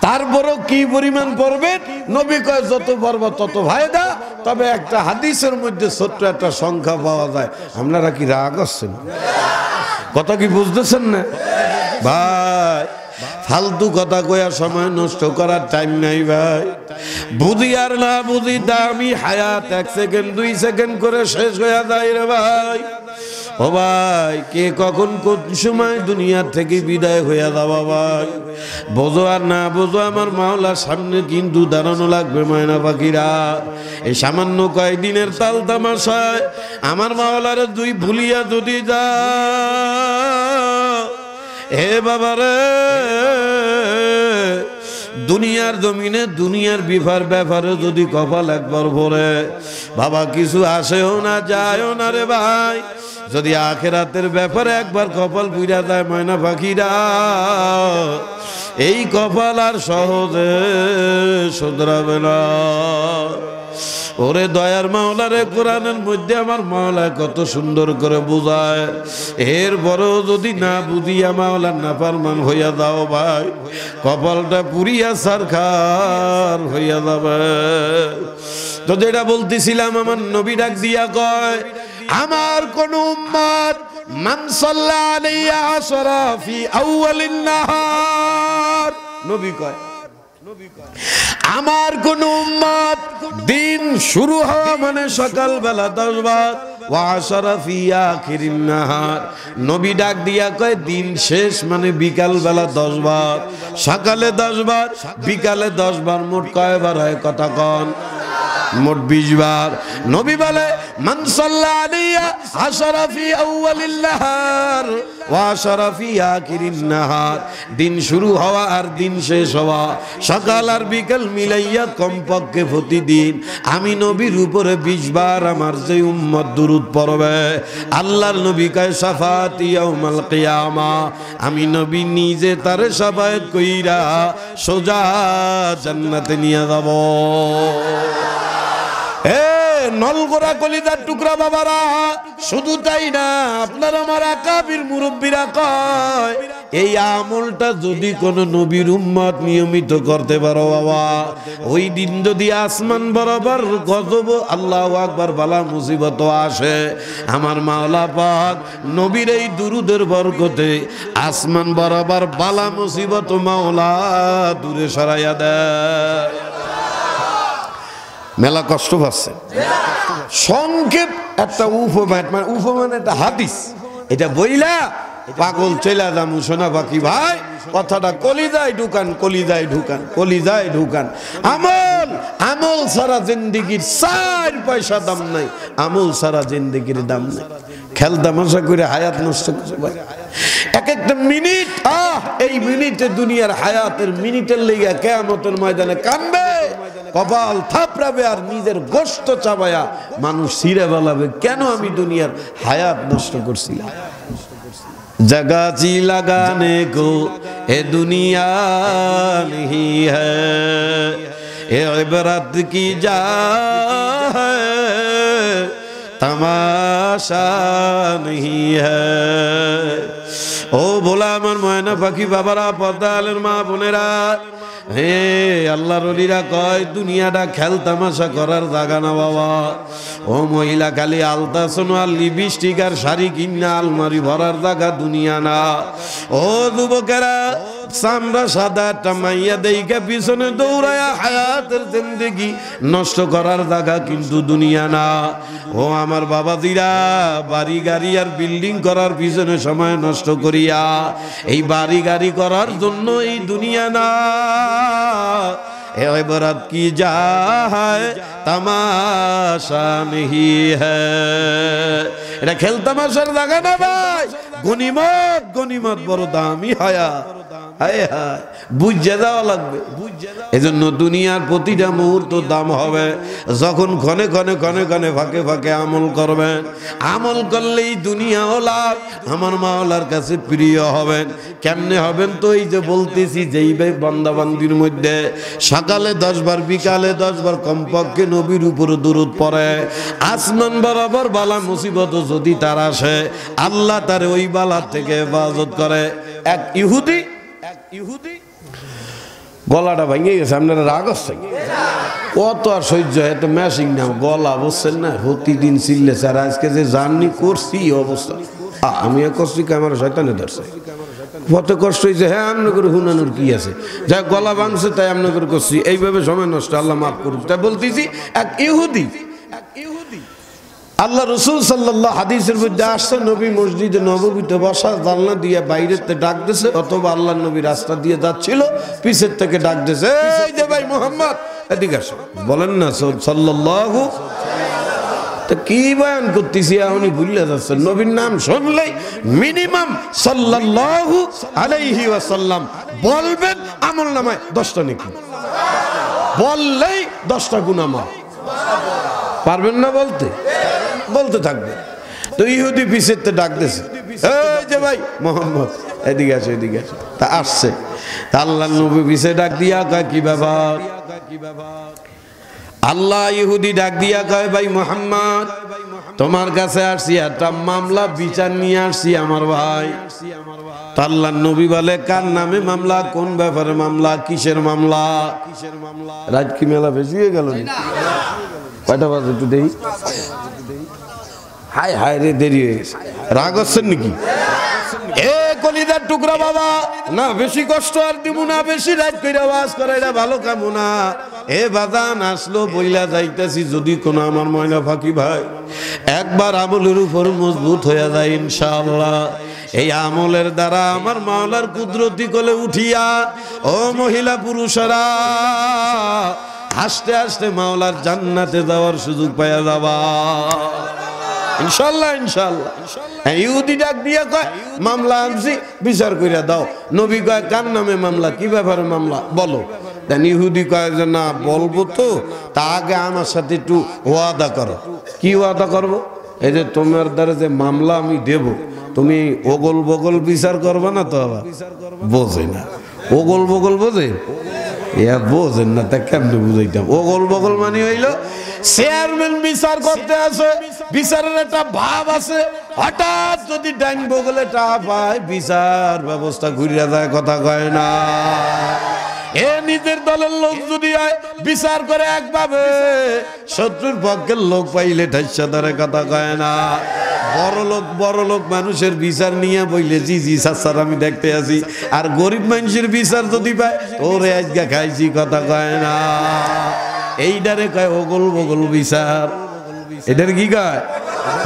তারপরও কি পরিমাণ পড়বে? নবী কয় যত পড়ব তত ফায়দা। তবে একটা হাদিসের মধ্যে ছোট্ট একটা সংখ্যা পাওয়া যায়। আপনারা কি রাগ আসছেন? কথা কি বুঝতেছেন না ভাই? ফালতু কথা কয়ার সময় নষ্ট করার টাইম নাই ভাই। বুঝি আর না বুঝি দামি হায়াত 1 সেকেন্ড 2 সেকেন্ড করে শেষ হয়ে যায় রে ভাই। ও ভাই, কে কখন কোন সময় দুনিয়া থেকে বিদায় হয়ে যাওয়া ভাই বোঝো আর না বোঝো, আমার মাওলার সামনে কিন্তু দাঁড়ানো লাগবে ময়না পাখিরা। এই সামান্য কয়েকদিনের তাল তামাশায় আমার মাওলারে দুই ভুলিয়া যদি যা, হে বাবারে, দুনিয়ার জমিনে দুনিয়ার ব্যাপারে যদি কপাল একবার ভরে বাবা কিছু আসেও না যায়ও না রে ভাই। যদি আখিরাতের ব্যাপারে একবার কপাল পুইরা যায় ময়না পাখিরা, এই কপাল আর সহজে শুধরাবে না। ওরে দয়ার মাওলারে, কোরআনের মধ্যে আমার মাওলা কত সুন্দর করে বুঝায়, এরপরেও যদি না বুঝিয়া মাওলার নাফরমান হইয়া যাও ভাই, কপালটা পুরিয়া সারখার হইয়া যাবে। তো যেটা বলতেছিলাম, আমার নবী ডাক দিয়া কয়, আমার কোন উম্মত মান সাল্লা আলাইয়া আশরা ফি আউয়ালিন নাহার, নবী কয় আমার কোন উম্মত দিন শুরু হওয়া মানে সকাল বেলা 10 বার, ওয়া আশরা ফি আখিরিন নাহার, নবী ডাক দিয়া কয় দিন শেষ মানে বিকাল বেলা 10 বার, সকালে 10 বার, বিকালে 10 বার, মোট কয়বার হয় কথা কন? মোট 20 বার। নবী বলে মান সাল্লা আলাইয়া আশরা ফি আউয়ালিল নাহার ওয়া আশরা ফি আখিরিন নাহার, দিন শুরু হওয়া আর দিন শেষ হওয়া, সকাল আর বিকাল মিলাইয়া কমপক্ষে প্রতিদিন আমি নবীর উপরে 20 বার আমার যে উম্মত দুরূদ পড়বে, আল্লাহর নবী কয় শাফাতি ইয়াউমাল কিয়ামা, আমি নবী নিজে তারে শাফায়াত কইরা সোজা জান্নাতে নিয়ে যাব। নলগোড়া কলিজার টুকরা বাবারা, শুধু তাই না, আপনার আমার আকাবির মুরব্বীরা কয় এই আমলটা যদি কোন নবীর উম্মত নিয়মিত করতে পারো বাবা, ওই দিন যদি আসমান বরাবর গজব, আল্লাহু আকবার, বালা মুসিবত আসে, আমার মাওলা পাক নবীর এই দুরুদের বরকতে আসমান বরাবর বালা মুসিবত মাওলা দূরে সরাইয়া দেয়। মেলা কষ্ট পাচ্ছে। সংক্ষেপ একটা উপমান একটা হাদিস, এটা বইলা পাগল চলে যাবো সোনা পাখি ভাই, কথাটা কলিজায় ঢুকান, কলিজায় ঢুকান, কলিজায় ঢুকান। আমল আমল সারা জিন্দিগির 4 পয়সা দাম নাই, আমল সারা জিন্দিগির দাম নাই। খেল তামাশা করে হায়াত নষ্ট করে ভাই, এক একটা মিনিট, এই মিনিটে দুনিয়ার হায়াতের মিনিটের লেগে কিয়ামতের ময়দানে কানবে, কপাল থাপড়াবে আর নিজের গোশত চাবায়া মানুষ ছিঁড়ে বলাবে, কেন আমি দুনিয়ার হায়াত নষ্ট করছিলাম। जगह जी लगाने को ये दुनिया नहीं है, ये इबरत की जा है, तमाशा नहीं है। ओ बोला আমার ময়না পাখি বাবারা, পর্দালের মা বোনেরা, হে আল্লাহর ওলিরা কয় দুনিয়াটা খেল তামাশা করার জায়গা না বাবা। ও মহিলা খালি আলতা সোনার লিপস্টিক আর শাড়ি কিনা আলমারি ভরার জায়গা দুনিয়া না। ও যুবকেরা, চামড়া সাদা একটা মাইয়া দেইকা পিছনে দৌড়ায়া হায়াতের জিন্দেগি নষ্ট করার জায়গা কিন্তু দুনিয়া না। ও আমার বাবাজিরা, বাড়ি গাড়ি আর বিল্ডিং করার পিছনে সময় নষ্ট করিয়া এই বাড়ি গাড়ি করার জন্য এই দুনিয়া না। इबरत की जा है, तमाशा नहीं है। এটা খেল তামাশার জায়গা না ভাই, গনিমত গনিমত বড় দামি হায়া। হায় হায়, বুঝে যাওয়া লাগবে। এজন্য দুনিয়ার প্রতিটা মুহূর্ত দাম হবে। যখন ক্ষণে ক্ষণে ক্ষণে ক্ষণে ফাঁকে ফাঁকে আমল করবেন, আমল করলেই দুনিয়াও লাভ, আমার মাওলার কাছে প্রিয় হবেন। কেমনে হবেন? তো এই যে বলতেছি, যেই বান্দাবান্দির মধ্যে সকালে 10 বার বিকালে 10 বার কমপক্ষে নবীর উপর দুরূদ পড়ে, আসমান বরাবর বালা মুসিবত যদি তার আসে, আল্লাহ তার ওই বালার থেকে হেফাজত করে। এক ইহুদি গলাটা ভেঙে গেছে, আপনারা রাগ হচ্ছে কত আর সহ্য, এত ম্যাশিং না গলা, বুঝছেন না? প্রতিদিন চিল্লেছে। আর আজকে যে জার্নি করছি অবস্থা, আমি করছি আমার শয়তানে ধরছে, কত কষ্ট হয়েছে। হ্যাঁ, আমনে করে হুনানোর কি আছে, যা গলা ভাঙছে তাই আমনে করে করছি, এইভাবে সময় নষ্ট, আল্লাহ মাফ করুক। তাই বলতেছি, এক ইহুদি আল্লাহ রসুল সাল্লাল্লাহু হাদিসের মধ্যে আসছে, নবী মসজিদে নববীতে বসা, জানলা দিয়ে বাইরেতে ডাক দিছে, অথবা আল্লাহ নবী রাস্তা দিয়ে যাচ্ছিল, পিছের থেকে ডাক দিছে, এই যে ভাই মুহাম্মদ এদিকে আসো। বলেন না সাল্লাল্লাহু, তা কি বয়ান করতেছি উনি ভুলে যাচ্ছেন। নবীর নাম শুনলেই মিনিমাম সাল্লাল্লাহু আলাইহি ওয়াসাল্লাম বলবেন, আমল নামায় 10টা নেকি, বললেই 10টা গুনাহ মাফ। পারবেন না বলতে? বলতে থাকবে। তো ইহুদি পিছের ডাক দিয়েছে, এই যে ভাই মোহাম্মদ এদিকে আসো, এদিকে আসো। তা আসছে, তা আল্লাহ নবী পিছে ডাক দিয়া কয়, কি ব্যাপার? আল্লাহ ইহুদি ডাক দিয়া কয়, ভাই মোহাম্মদ, তোমার কাছে আসছি, একটা মামলা বিচার নিয়ে আসছি আমার ভাই। তা আল্লাহ নবী বলে, কার নামে মামলা? কোন ব্যাপারে মামলা? কিসের মামলা? রাত কি মেলা বেশি হয়ে গেল? কয়টা বাজে একটু দেখি। হায় হায় রে, দেরি হয়ে গেছে। রাগ হচ্ছেন নাকি? এ কলিদার টুকরা বাবা, না বেশি কষ্ট আর দিব না, বেশি রাত কইরা ওয়াজ করা এটা ভালো কাম না। এ বাজান আসলো বইলা যাইতেছি, যদি কোন আমার ময়না ফাঁকি ভাই একবার আমলের উপর মজবুত হয়ে যায় ইনশাআল্লাহ, এই আমলের দ্বারা আমার মাওলার কুদরতি কোলে উঠিয়া, ও মহিলা পুরুষেরা, হাসতে হাসতে মাওলার জান্নাতে যাওয়ার সুযোগ পাওয়া যাবা ইনশাআল্লাহ, ইনশাআল্লাহ। ইহুদি ডাক দিয়া কয়, মামলা আনছি, বিচার কইরা দাও। নবী কয়, কার নামে মামলা? কি ব্যাপারে মামলা বলো? দেন ইহুদি কয় যে না বলবো তো, তা আগে আমার সাথে একটু ওয়াদা করো। কি ওয়াদা করবো? এই যে তোমার দ্বারা যে মামলা আমি দেব, তুমি ওগল বগল বিচার করবে না তো? আবার বোঝে না, ওগল বগল বোঝে? বোঝেন না, তা কেমনে বুঝাইতাম? ওগল বগল মানে হইল চেয়ারম্যান বিচার করতে আসে, বিচারের একটা ভাব আছে, হঠাৎ যদি ডাইন বগলে টা পায়, বিচার ব্যবস্থা ঘুরিয়া যায়, কথা কয় না। এ নিজের দলের লোক যদি হয়, বিচার করে একভাবে, শত্রুর পক্ষের লোক পাইলে ঠাইসা ধরে, কথা কয় না। বড় লোক মানুষের বিচার নিয়ে বইলে, জি জি স্যার আমি দেখতে আছি, আর গরিব মানুষের বিচার যদি পায়, ওরে আজকে খাইছি, কথা কয় না। এইটারে কয় ওগল বগল বিচার। এটার কি কয়?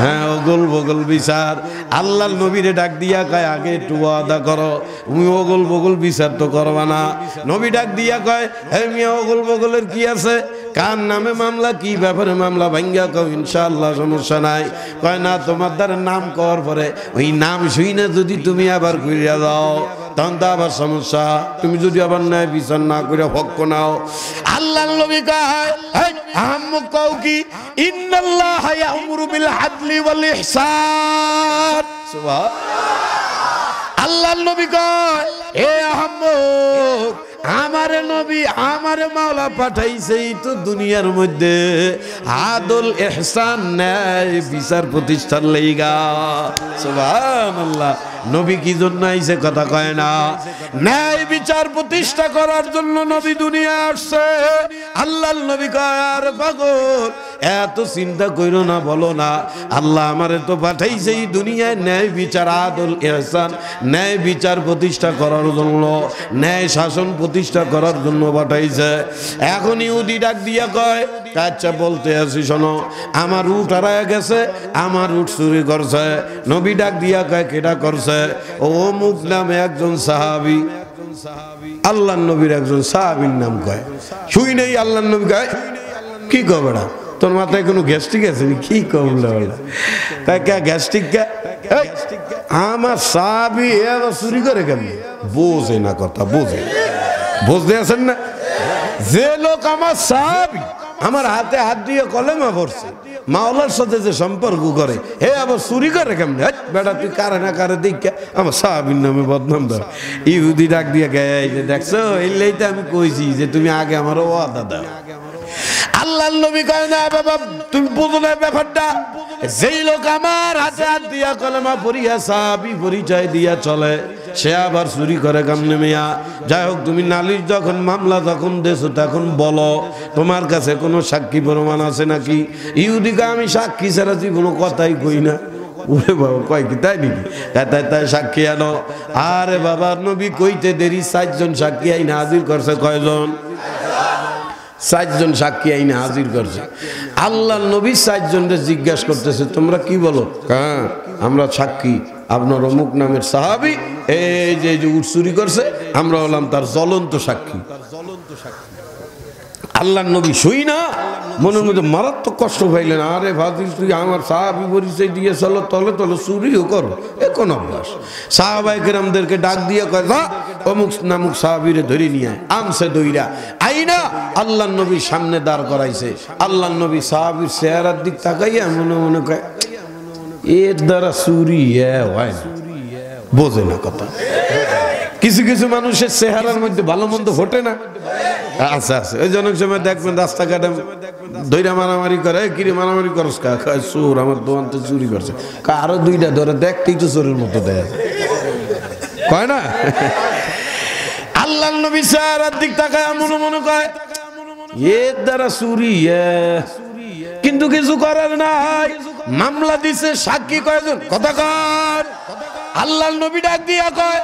হ্যাঁ, ওগল বগল বিচার। আল্লাহর নবীরে ডাক দিয়া কয়, আগে একটু ওয়াদা করো, তুমি ওগল বগল বিচার তো করবা না। নবী ডাক দিয়া কয়, হে মিয়া, ওগল বগলের কি আছে? কার নামে মামলা? কি ব্যাপারে মামলা? ভাঙ্গা কও, ইনশাআল্লাহ সমস্যা নাই। কয় না, তোমার দ্বারা নাম করার পরে ওই নাম শুই না যদি তুমি আবার কইরা দাও, তখন তো আবার সমস্যা। তুমি যদি আবার ন্যায় বিচার না করে হক নাও। আল্লাহর নবী কয়, আম্মু কও কি? ইন্নাল্লাহা ইয়া'মুরু বিল আদলি ওয়াল ইহসান। সুবহান। আল্লাহর নবী কয়, এ আহম্মদ, আমারে নবী আমারে মাওলা পাঠাইছে তো দুনিয়ার মধ্যে আদল ইহসান ন্যায় বিচার প্রতিষ্ঠার লাইগা। সুবহানাল্লাহ। নবী কি জন্য আইছে কথা কয় না, ন্যায় বিচার প্রতিষ্ঠা করার জন্য নবী দুনিয়ায় আসছে। আল্লাহর নবী কয়, আর পাগল এত চিন্তা কইরো না, বলো না আল্লাহ আমারে তো পাঠাইছে এই দুনিয়ায় ন্যায় বিচার আদল ইহসান ন্যায় বিচার প্রতিষ্ঠা করার জন্য, ন্যায় শাসন প্রতিষ্ঠা করার জন্য পাঠাইছে। এখন ইহুদি ডাক দিয়া কয়, আচ্ছা বলতে আসি শোনো, আমার উট হারায় গেছে, আমার উট চুরি করছে। নবী ডাক দিয়া কয়, কেডা করছে? ও অমুক নামে একজন সাহাবী। আল্লাহর নবীর একজন সাহাবীর নাম কয়। শুই নেই আল্লাহর নবী কয়, কি কয় বেটা, তোর মাথায় কোনো গ্যাস্ট্রিক আছে? কি কবলা গ্যাস্ট্রিক? আমার সাহাবী এবার চুরি করে কেমন? বোঝে না কথা, বুঝতে আছেন না? যে লোক আমার সাহাবী, আমার হাতে হাত দিয়ে কলেমা পড়ছে, মাওলার সাথে যে সম্পর্ক করে, হে আবার চুরি করে কেমনে? বেটা তুই কারে না কারে দেখা আমার সাহাবীর নামে বদনাম দাও। ইহুদি ডাক দিয়ে গায়ে, দেখছো এলেই তো আমি কইছি যে তুমি আগে আমার ওয়াদা দাও। আল্লাহর নবী কয়, না বাবা তুমি বুঝো না ব্যাপারটা। যেই লোক আমার হাতে হাত দিয়া কলেমা পড়িয়া সাহাবী পরিচয় দিয়া চলে, সে আবার চুরি করে কেমনে মিয়া? যাই হোক, তুমি নালিশ যখন মামলা যখন দেছো তখন বলো তোমার কাছে কোনো সাক্ষী প্রমাণ আছে নাকি? ইহুদিকে আমি সাক্ষী ছাড়া কোনো কথাই কই না। ওরে বাবা, কয় কি তাই নাকি? তাই সাক্ষী আনো। আরে বাবা, নবী কইতে দেরি 4 জন সাক্ষী আইনা হাজির করছে। কয়জন? 4 জন সাক্ষী আইনা হাজির করছে। আল্লাহ নবী 4 জনকে জিজ্ঞাসা করতেছে, তোমরা কি বলো? হ্যাঁ আমরা সাক্ষী, আপনার অমুক নামের সাহাবী এই যে উট চুরি করছে, আমরা হলাম তার জ্বলন্ত সাক্ষী। আল্লাহ নবী শুই না মনের মধ্যে মারাত্মক কষ্ট পাইলেন। আরে ফাজিল, তুই আমার সাহাবী পরিচয় দিয়ে চলো, তলে তলে চুরিও করো, এ কোন অভ্যাস? সাহাবায়ে কেরামদেরকে ডাক দিয়ে কয়, যা অমুক নামুক সাহাবীরে ধরে নিয়ে আমসে দইরা আইনা আল্লাহ নবীর সামনে দাঁড় করাইছে। আল্লাহ নবী সাহাবীর চেহারার দিক তাকাইয়া মনে মনে কয়, এর দ্বারা চুরি হয় না, বোঝে না কথা। কিছু কিছু মানুষের চেহারার মধ্যে ভালো মন্দ ফোটে না। আচ্ছা আচ্ছা, ওই জন্য সময় দেখবেন রাস্তাঘাটে দইরা মারামারি করে, কিরে মারামারি করস কা? চোর আমার দোকান তো চুরি করছে। আরো 2টা ধরে, দেখতেই তো চোরের মতো দেয়, কয় না? আল্লাহর নবী চেহারার দিক তাকায় মনে মনে কয়, এর দ্বারা চুরি, কিন্তু কিছু করার নাই। মামলা দিছে, সাক্ষী কয়জন? কথা কর। আল্লাহর নবী ডাক দিয়া কয়,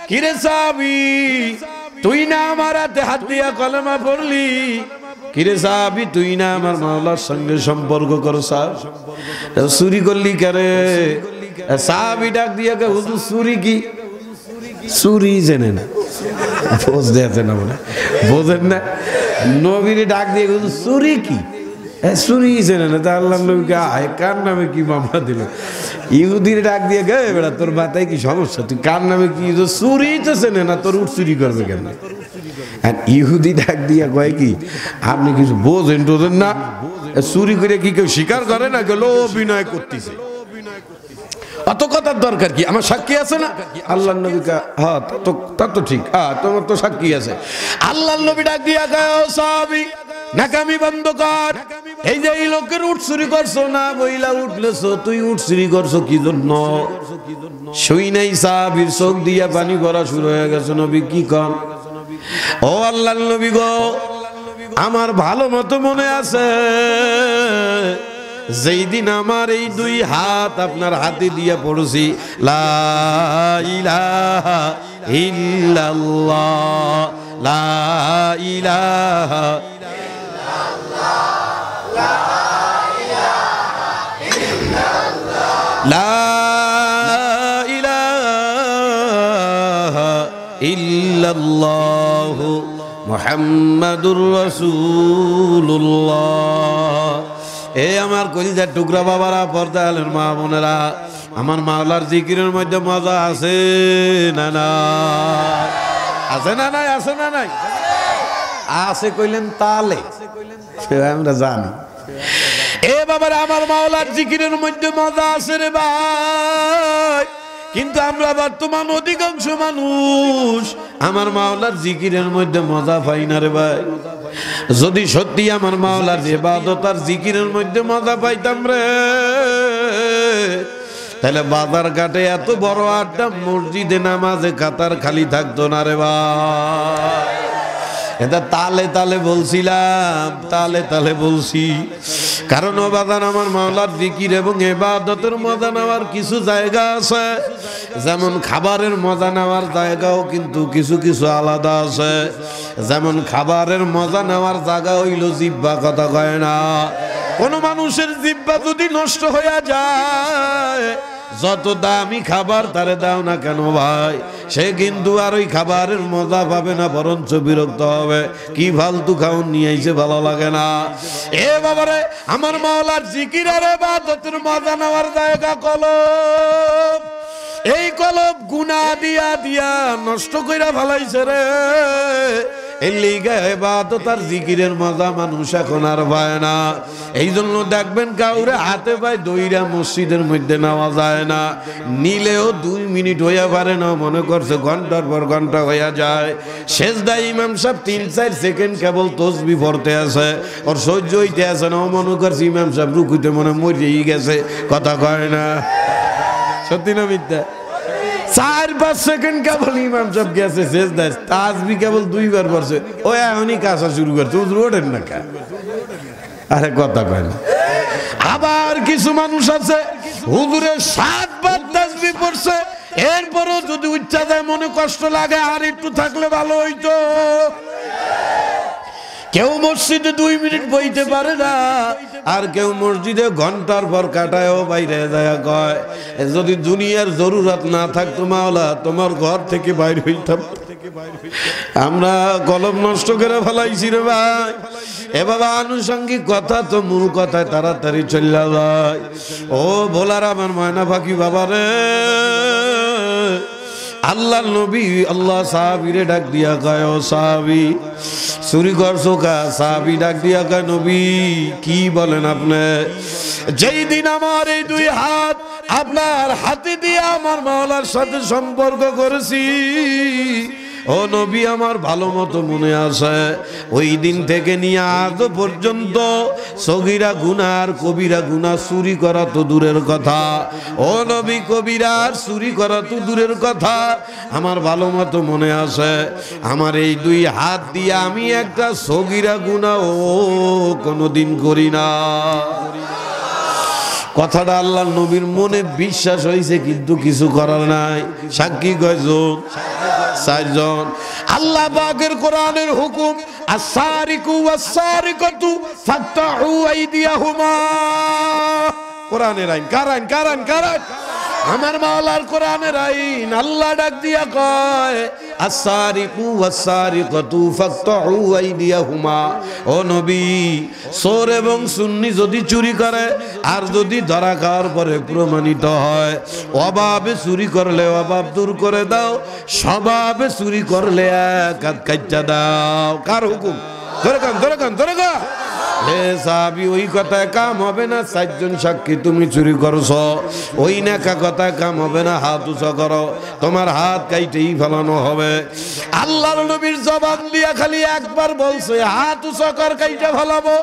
কিরে সাহাবী, তুই না আমার হাতে হাত দিয়া কলেমা পড়লি? কিরে সাহাবী, তুই না আমার মাওলার সঙ্গে সম্পর্ক করছ? চুরি করলি কারে? সাহাবী ডাক দিয়া কয়, হুজুর চুরি কি? চুরি জেনে না, বুঝতে আছে না, মনে বোঝেন না? নবীরে ডাক দিয়ে হুজুর চুরি কি? চুরি জেনে না। তা আল্লাহ নবীকে কার নামে কি মামলা দিল? ইহুদির ডাক দিয়ে গে, বেড়া তোর মাথায় কি সমস্যা? তুই কার নামে কি? চুরি তো চেনে না, তোর উঠ চুরি করবে কেন? আর ইহুদি ডাক দিয়া কয় কি, আপনি কিছু বোঝেন টোঝেন না? চুরি করে কি কেউ স্বীকার করে না? গেল অভিনয় করতেছে, অত কথার দরকার কি? আমার সাক্ষী আছে না? আল্লাহ নবী কা, হ্যাঁ তা তো ঠিক, হ্যাঁ তোমার তো সাক্ষী আছে। আল্লাহ নবী ডাক দিয়া কয়, ও সাহাবী, নাকামি বন্ধ কর। এই যে এই লোকের উট চুরি করছো না, বইলা উঠলেছো, তুই উট চুরি করছো কি জন্য? শুই নাই সাহাবীর চোখ দিয়া পানি ভরা শুরু হয়ে গেছে। নবী কি কন? ও আল্লাহর নবী গো, আমার ভালো মতো মনে আছে যেই দিন আমার এই 2 হাত আপনার হাতে দিয়ে পড়ছি, লা ইলাহা ইল্লাল্লাহ, লা ইলাহা লা ইলাহা ইল্লাল্লাহ মুহাম্মাদুর রাসূলুল্লাহ। এ আমার কলিজার টুকরা বাবারা, পর্দা আলের মা বোনেরা, আমার মাওলার জিকিরের মধ্যে মজা আছে না না? আছে না নাই? আছে না নাই? আছে কইলেন তালে, আমরা জানি। এ বাবার, আমার মাওলার জিকিরের মধ্যে মজা আছে রে ভাই। কিন্তু আমরা বর্তমান অধিকাংশ মানুষ আমার মাওলার জিকিরের মধ্যে মজা পাই না রে ভাই। যদি সত্যি আমার মাওলার ইবাদত আর জিকিরের মধ্যে মজা পাইতাম রে, তাহলে বাজার ঘাটে এত বড় আড্ডা, মসজিদে নামাজে কাতার খালি থাকতো না রে ভাই। এটা তালে তালে বলছিলাম, তালে তালে বলছি, কারণ ও বাজান আমার মাওলার জিকির এবং ইবাদতের মজা নেওয়ার কিছু জায়গা আছে। যেমন খাবারের মজা নেওয়ার জায়গাও কিন্তু কিছু কিছু আলাদা আছে। যেমন খাবারের মজা নেওয়ার জায়গা হইল জিহ্বা, কথা কয় না। কোন মানুষের জিহ্বা যদি নষ্ট হয়ে যায়, যত দামি খাবার তারে দাও না কেন ভাই, সে কিন্তু আর ওই খাবারের মজা পাবে না, বরঞ্চ বিরক্ত হবে। কি ফালতু খাওন নিয়ে আইছে, ভালো লাগে না। এ বাবারে, আমার মাওলার জিকির আর ইবাদতের মজা নেওয়ার জায়গা কলব। এই কলব গুনাহ দিয়া দিয়া নষ্ট কইরা ফেলাইছে রে। এই লিগে ইবাদত আর জিকিরের মজা মানুষ এখন আর পায় না। এই জন্য দেখবেন কাউরে হাতে পায় দইরা মসজিদের মধ্যে নেওয়া যায় না, নিলেও 2 মিনিট হইয়া পারে না, মনে করছে ঘন্টার পর ঘন্টা হইয়া যায়। সেজদায় ইমাম সাহেব 3-4 সেকেন্ড কেবল তসবিহ পড়তে আছে, ওর সহ্য হইতে আছে না, ও মনে করছে ইমাম সাহেব রুকুতে মনে মরেই গেছে, কথা কয় না। সত্যি না মিথ্যা? 4-5 সেকেন্ড কেবল ইমাম সাহেব গেছে সেজদায়, তাসবিহ কেবল 2 বার পড়ছে, ও এখনই কাঁচা শুরু করছে, হুজুর ওঠেন না কা, আরে কথা কয় না। আবার কিছু মানুষ আছে হুজুরের 7 বার তাসবিহ পড়ছে, এরপরও যদি উচ্চা যায় মনে কষ্ট লাগে, আর একটু থাকলে ভালো হইতো। কেউ মসজিদে 2 মিনিট বইতে পারে না, আর কেউ মসজিদে ঘন্টার পর কাটায়ও বাইরে যায় কয়, যদি দুনিয়ার জরুরত না থাকতো মাওলা, তোমার ঘর থেকে বাইরে হইতাম। আমরা কলম নষ্ট করে ফেলাইছি রে ভাই। এ বাবা, আনুষঙ্গিক কথা তো মূল কথায় তাড়াতাড়ি চলে যায়। ও ভোলার আমার ময়না পাখি বাবা রে, আল্লাহ নবী আল্লাহ সাহাবীরে ডাক দিয়া কয়, ও সাহাবী চুরি করছো কা? সাহাবী ডাক দিয়া কয়, নবী কি বলেন আপনি? যেই দিন আমার এই 2 হাত আপনার হাতে দিয়ে আমার মাওলার সাথে সম্পর্ক করেছি, ও নবী আমার ভালো মতো মনে আছে, ওই দিন থেকে নিয়ে আজ পর্যন্ত সগীরা গুনাহ আর কবিরা গুনাহ চুরি করা তো দূরের কথা, ও নবী কবিরা আর চুরি করা তো দূরের কথা, আমার ভালো মতো মনে আছে, আমার এই 2 হাত দিয়ে আমি একটা সগীরা গুনাহ কোনোদিন করি না। কথাটা আল্লাহ নবীর মনে বিশ্বাস হয়েছে, কিন্তু কিছু করার নাই। সাক্ষী কয়জন? 4 জন। আল্লাহ পাকের কোরআনের হুকুম, আস-সারিকু ওয়াস-সারিকাতু ফাকতাহু আইদিয়াহুমা। কোরআনের আইন, কারণ আমার মাওলার কোরআনের আইন। আল্লাহ ডাক দিয়া কয়, আস-সারিকু ওয়াস-সারিকাতু ফাকতাহু আইদিয়াহুমা। ও নবী, চোর এবং সুন্নি যদি চুরি করে আর যদি ধরা খাওয়ার পরে প্রমাণিত হয়, অভাবে চুরি করলে অভাব দূর করে দাও, স্বভাবে চুরি করলে এক হাত কাইটা দাও। কার হুকুম? ধরে কান। হে সাহাবী, ওই কথায় কাম হবে না। 4 জন সাক্ষী তুমি চুরি করছো, ওই নেকা কথায় কাম হবে না। হাত উঁচা করো, তোমার হাত কাইটেই ফেলানো হবে। আল্লাহর নবীর জবান দিয়া খালি একবার বলছে, হাত উঁচা কর, কাইটা ফেলাবো।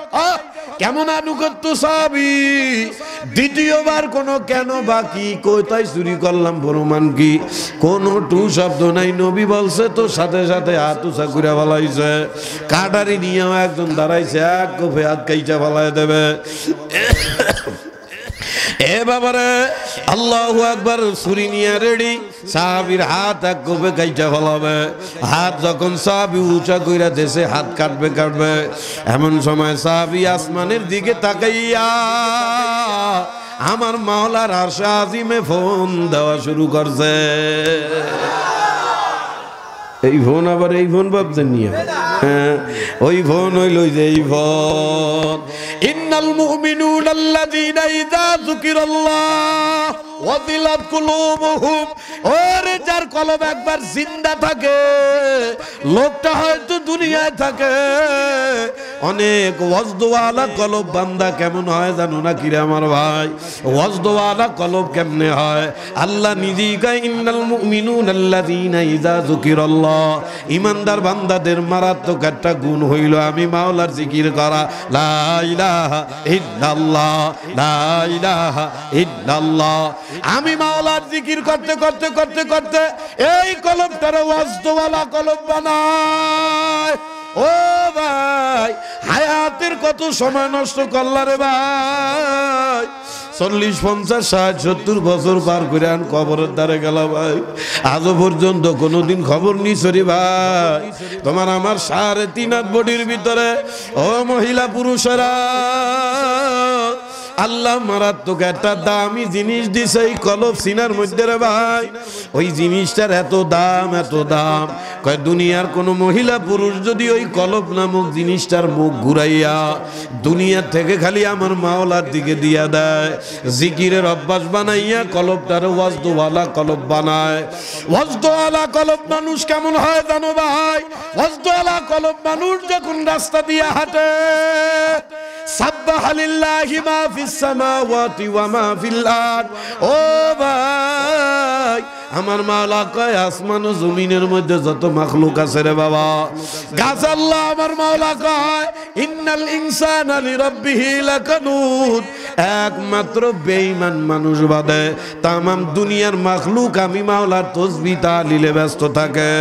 কেমন আনুগত্য সাহাবী! দ্বিতীয়বার কোনো কেন বাকি, কোথায় চুরি করলাম প্রমাণ কি, কোনো টু শব্দ নাই। নবী বলছে তো সাথে সাথে হাত উঁচা করে ফেলাইছে। কাটারি নিয়েও একজন দাঁড়াইছে, এক কোফে হাত কাইটা ফেলাই দেবে। এ বাবারে, আল্লাহু আকবার, ছুরি নিয়ে রেডি, সাহাবীর হাত এক কোপে কাইটা ফেলাবে। হাত যখন সাহাবী উঁচা কইরা দেশে হাত কাটবে, এমন সময় সাহাবী আসমানের দিকে তাকাইয়া আমার মাওলার আরশে আজিমে ফোন দেওয়া শুরু করছে। এই ফোন আবার এই ফোন ভাবছেন নিয়ে? হ্যাঁ, ওই ফোন হইল যে এই ফোন। ইন্নাল মুমিনুনা আল্লাযীনা ইযা যুকিরাল্লাহ ওয়াদিলাত কুলুবুহুম, ওরে যার কলব একবার জিন্দা থাকে, লোকটা হয়তো দুনিয়ায় থাকে। অনেক ওয়াজদওয়ালা কলব বান্দা কেমন হয় জানো না কি রে আমার ভাই? ওয়াজদওয়ালা কলব কেমনে হয়? আল্লাহ নিজেই কয় ইন্নাল মুমিনুনা আল্লাযীনা ইযা যুকিরাল্লাহ, ঈমানদার বান্দাদের মারাত্মক একটা গুণ হইল আমি মাওলার জিকির করা। লা ইলাহা ইল্লাল্লাহ, লা ইলাহা ইল্লাল্লাহ। আমি মাওলার জিকির করতে করতে করতে করতে এই কলবটারে ওয়াজদওয়ালা কলব বানায়। ও ভাই, হায়াতের কত সময় নষ্ট করলা রে ভাই। 40, 50, 60, 70 বছর পার করে আন কবরের দ্বারে গেল ভাই, আজও পর্যন্ত কোনোদিন খবর নিছরি ভাই। তোমার আমার 3.5 হাত বডির ভিতরে ও মহিলা পুরুষেরা আল্লাহ মারাত্মক একটা দামি জিনিস দিছে এই কলব সিনার মধ্যে রে ভাই। ওই জিনিসটার এত দাম, এত দাম, কয় দুনিয়ার কোন মহিলা পুরুষ যদি ওই কলব নামক জিনিসটার মুখ ঘুরাইয়া দুনিয়া থেকে খালি আমার মাওলার দিকে দিয়া দেয়, জিকিরের অভ্যাস বানাইয়া কলবটার ওয়াজদওয়ালা কলব বানায়। ওয়াজদওয়ালা কলব মানুষ কেমন হয় জানো ভাই? ওয়াজদওয়ালা কলব মানুষ যখন রাস্তা দিয়ে হাঁটে, সাব্বাহা লিল্লাহি মা ফিস সামাওয়াতি ওয়া মা ফিল আরদ। ও ভাই, আমার মাওলা কয় আসমান ও জমিনের মধ্যে যত মাখলুক আছে রে বাবা, গাছ আল্লাহ আমার মাওলা কয় ইন্নাল ইনসানা লিরাব্বিহি লাকানুত, একমাত্র বেঈমান মানুষ বাদে তামাম দুনিয়ার মাখলুক আমি মাওলার তাসবিহ তাহলিলে ব্যস্ত থাকে।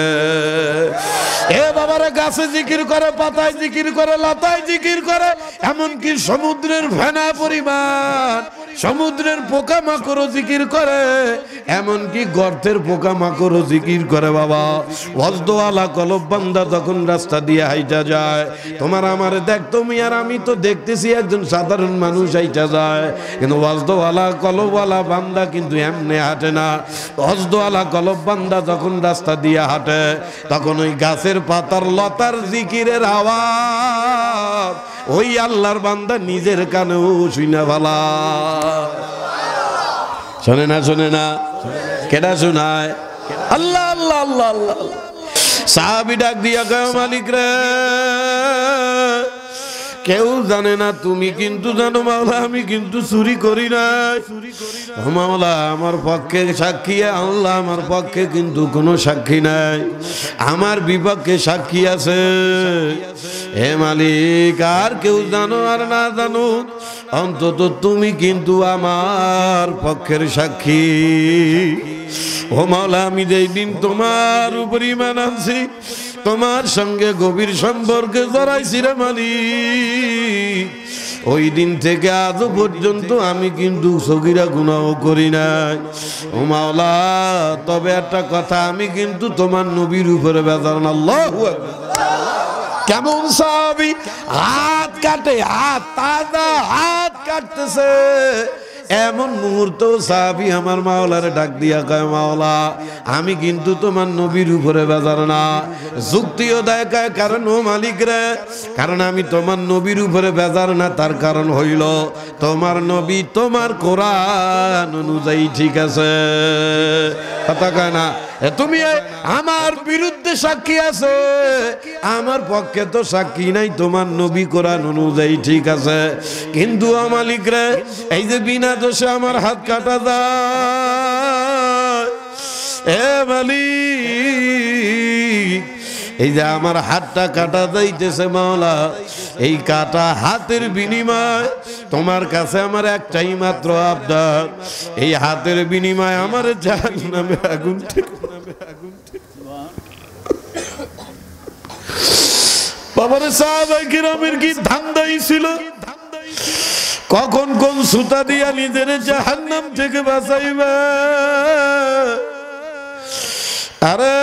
এ বাবারে, গাছে জিকির করে, পাতায় জিকির করে, লতায় জিকির করে, এমনকি সমুদ্রের ফেনা পরিমাণ সমুদ্রের পোকামাকড়ও জিকির করে, এমনকি গর্তের পোকামাকড়ও জিকির করে বাবা। ওয়াজদওয়ালা কলব বান্দা যখন রাস্তা দিয়ে হাইটা যায়, তোমার আমার দেখ, তুমি আর আমি তো দেখতেছি একজন সাধারণ মানুষ হাইটা যায়, কিন্তু ওয়াজদওয়ালা কলবওয়ালা বান্দা কিন্তু এমনি হাঁটে না। ওয়াজদওয়ালা কলব বান্দা যখন রাস্তা দিয়ে হাঁটে, তখন ওই গাছের পাতার লতার জিকিরের আওয়াজ ওই আল্লাহর বান্দা নিজের কানেও শুনে ভালা। শোনে না, শোনে না, কেডা শোনায়? আল্লাহ আল্লাহ আল্লাহ আল্লাহ। সাহাবী ডাক দিয়া কয়, মালিক রে, কেউ জানে না, তুমি কিন্তু জানো মাওলা আমি কিন্তু চুরি করি নাই। মাওলা আমার পক্ষে সাক্ষী আল্লাহ, আমার পক্ষে কিন্তু কোনো সাক্ষী নাই, আমার বিপক্ষে সাক্ষী আছে। হে মালিক, আর কেউ জানো আর না জানো, অন্তত তুমি কিন্তু আমার পক্ষের সাক্ষী। ও মাওলা, আমি যেই দিন তোমার উপর ঈমান আনছি, তোমার সঙ্গে গভীর সম্পর্কে জড়াইছি রে মালিক, ওই দিন থেকে আজও পর্যন্ত আমি কিন্তু সগীরা গুনাহও করি নাই। ও মাওলা, তবে একটা কথা, আমি কিন্তু তোমার নবীর উপরে বেজার না। আল্লাহু আকবার। কেমন সাহাবী, হাত কাটে, হাত তাজা হাত কাটতেছে, এমন মুহূর্ত সাহাবী আমার মাওলারে ডাক দিয়া কয়, মাওলা আমি কিন্তু তোমার নবীর উপরে বেজার না। যুক্তিও দেয় কয়, কারণ ও মালিক রে, কারণ আমি তোমার নবীর উপরে বেজার না, তার কারণ হইল তোমার নবী তোমার কোরআন অনুযায়ী ঠিক আছে। কথা কয় না, তুমি আমার বিরুদ্ধে সাক্ষী আছে, আমার পক্ষে তো সাক্ষী নাই, তোমার নবী কোরআন অনুযায়ী ঠিক আছে। কিন্তু ও মালিক রে, এই যে বিনা দোষে আমার হাত কাটা যায়, এ মালিক, এই যে আমার হাতটা কাটা যাইতেছে মাওলা, এই কাটা হাতের বিনিময় তোমার কাছে আমার একটাই মাত্র আবদার, এই হাতের বিনিময় আমার জাহান্নামে আগুন থেকে। বাবারে, সাহাবায়ে কিরামের কি ধান্দাই ছিল, কখন কোন সুতা দিয়া নিজের জাহান্নাম থেকে বাঁচাইবে। আরে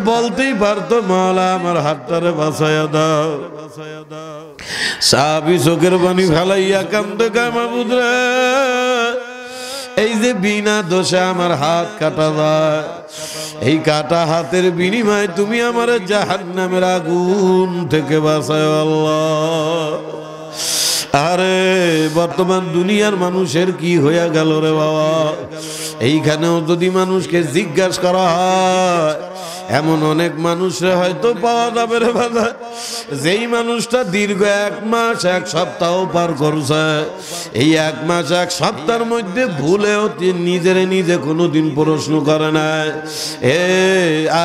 বলতেই পারতো, মাওলা আমার হাতটারে বাঁচাইয়া দাও। সাহাবী চোখের পানি ফেলাইয়া কান্দে, কয় মাবুদ রে, এই যে বিনা দোষে আমার হাত কাটা যায়, এই কাটা হাতের বিনিময়ে তুমি আমার জাহান্নামের আগুন থেকে বাঁচাও আল্লাহ। আরে বর্তমান দুনিয়ার মানুষের কি হইয়া গেল রে বাবা। এইখানেও যদি মানুষকে জিজ্ঞাসা করা হয়, এমন অনেক মানুষরে হয়তো পাওয়া যাবে রে বাবা, যেই মানুষটা দীর্ঘ 1 মাস 1 সপ্তাহ পার করছে, এই 1 মাস 1 সপ্তাহের মধ্যে ভুলেও নিজে কোনোদিন প্রশ্ন করে নাই,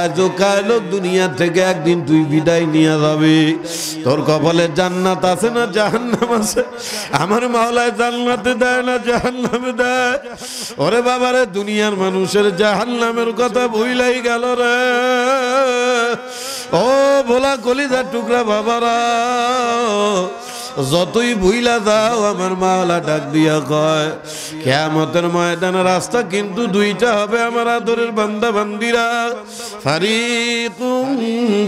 আজও কালো দুনিয়া থেকে একদিন তুই বিদায় নিয়ে যাবি, তোর কপালে জান্নাত আছে না জাহান্নাম আছে? আমার মাওলায় জান্নাতে দেয় না জাহান্নামে দেয়? ওরে বাবারে, দুনিয়ার মানুষের জাহান্নামের কথা ভুলাই গেল রে। ও ভোলা কলিজার টুকরা বাবারা, যতই ভুইলা যাও আমার মাওলা ডাক দিয়া কয়, কিয়ামতের ময়দানে রাস্তা কিন্তু 2টা হবে আমার আদরের বান্দা বান্দিরা, ফারিকুম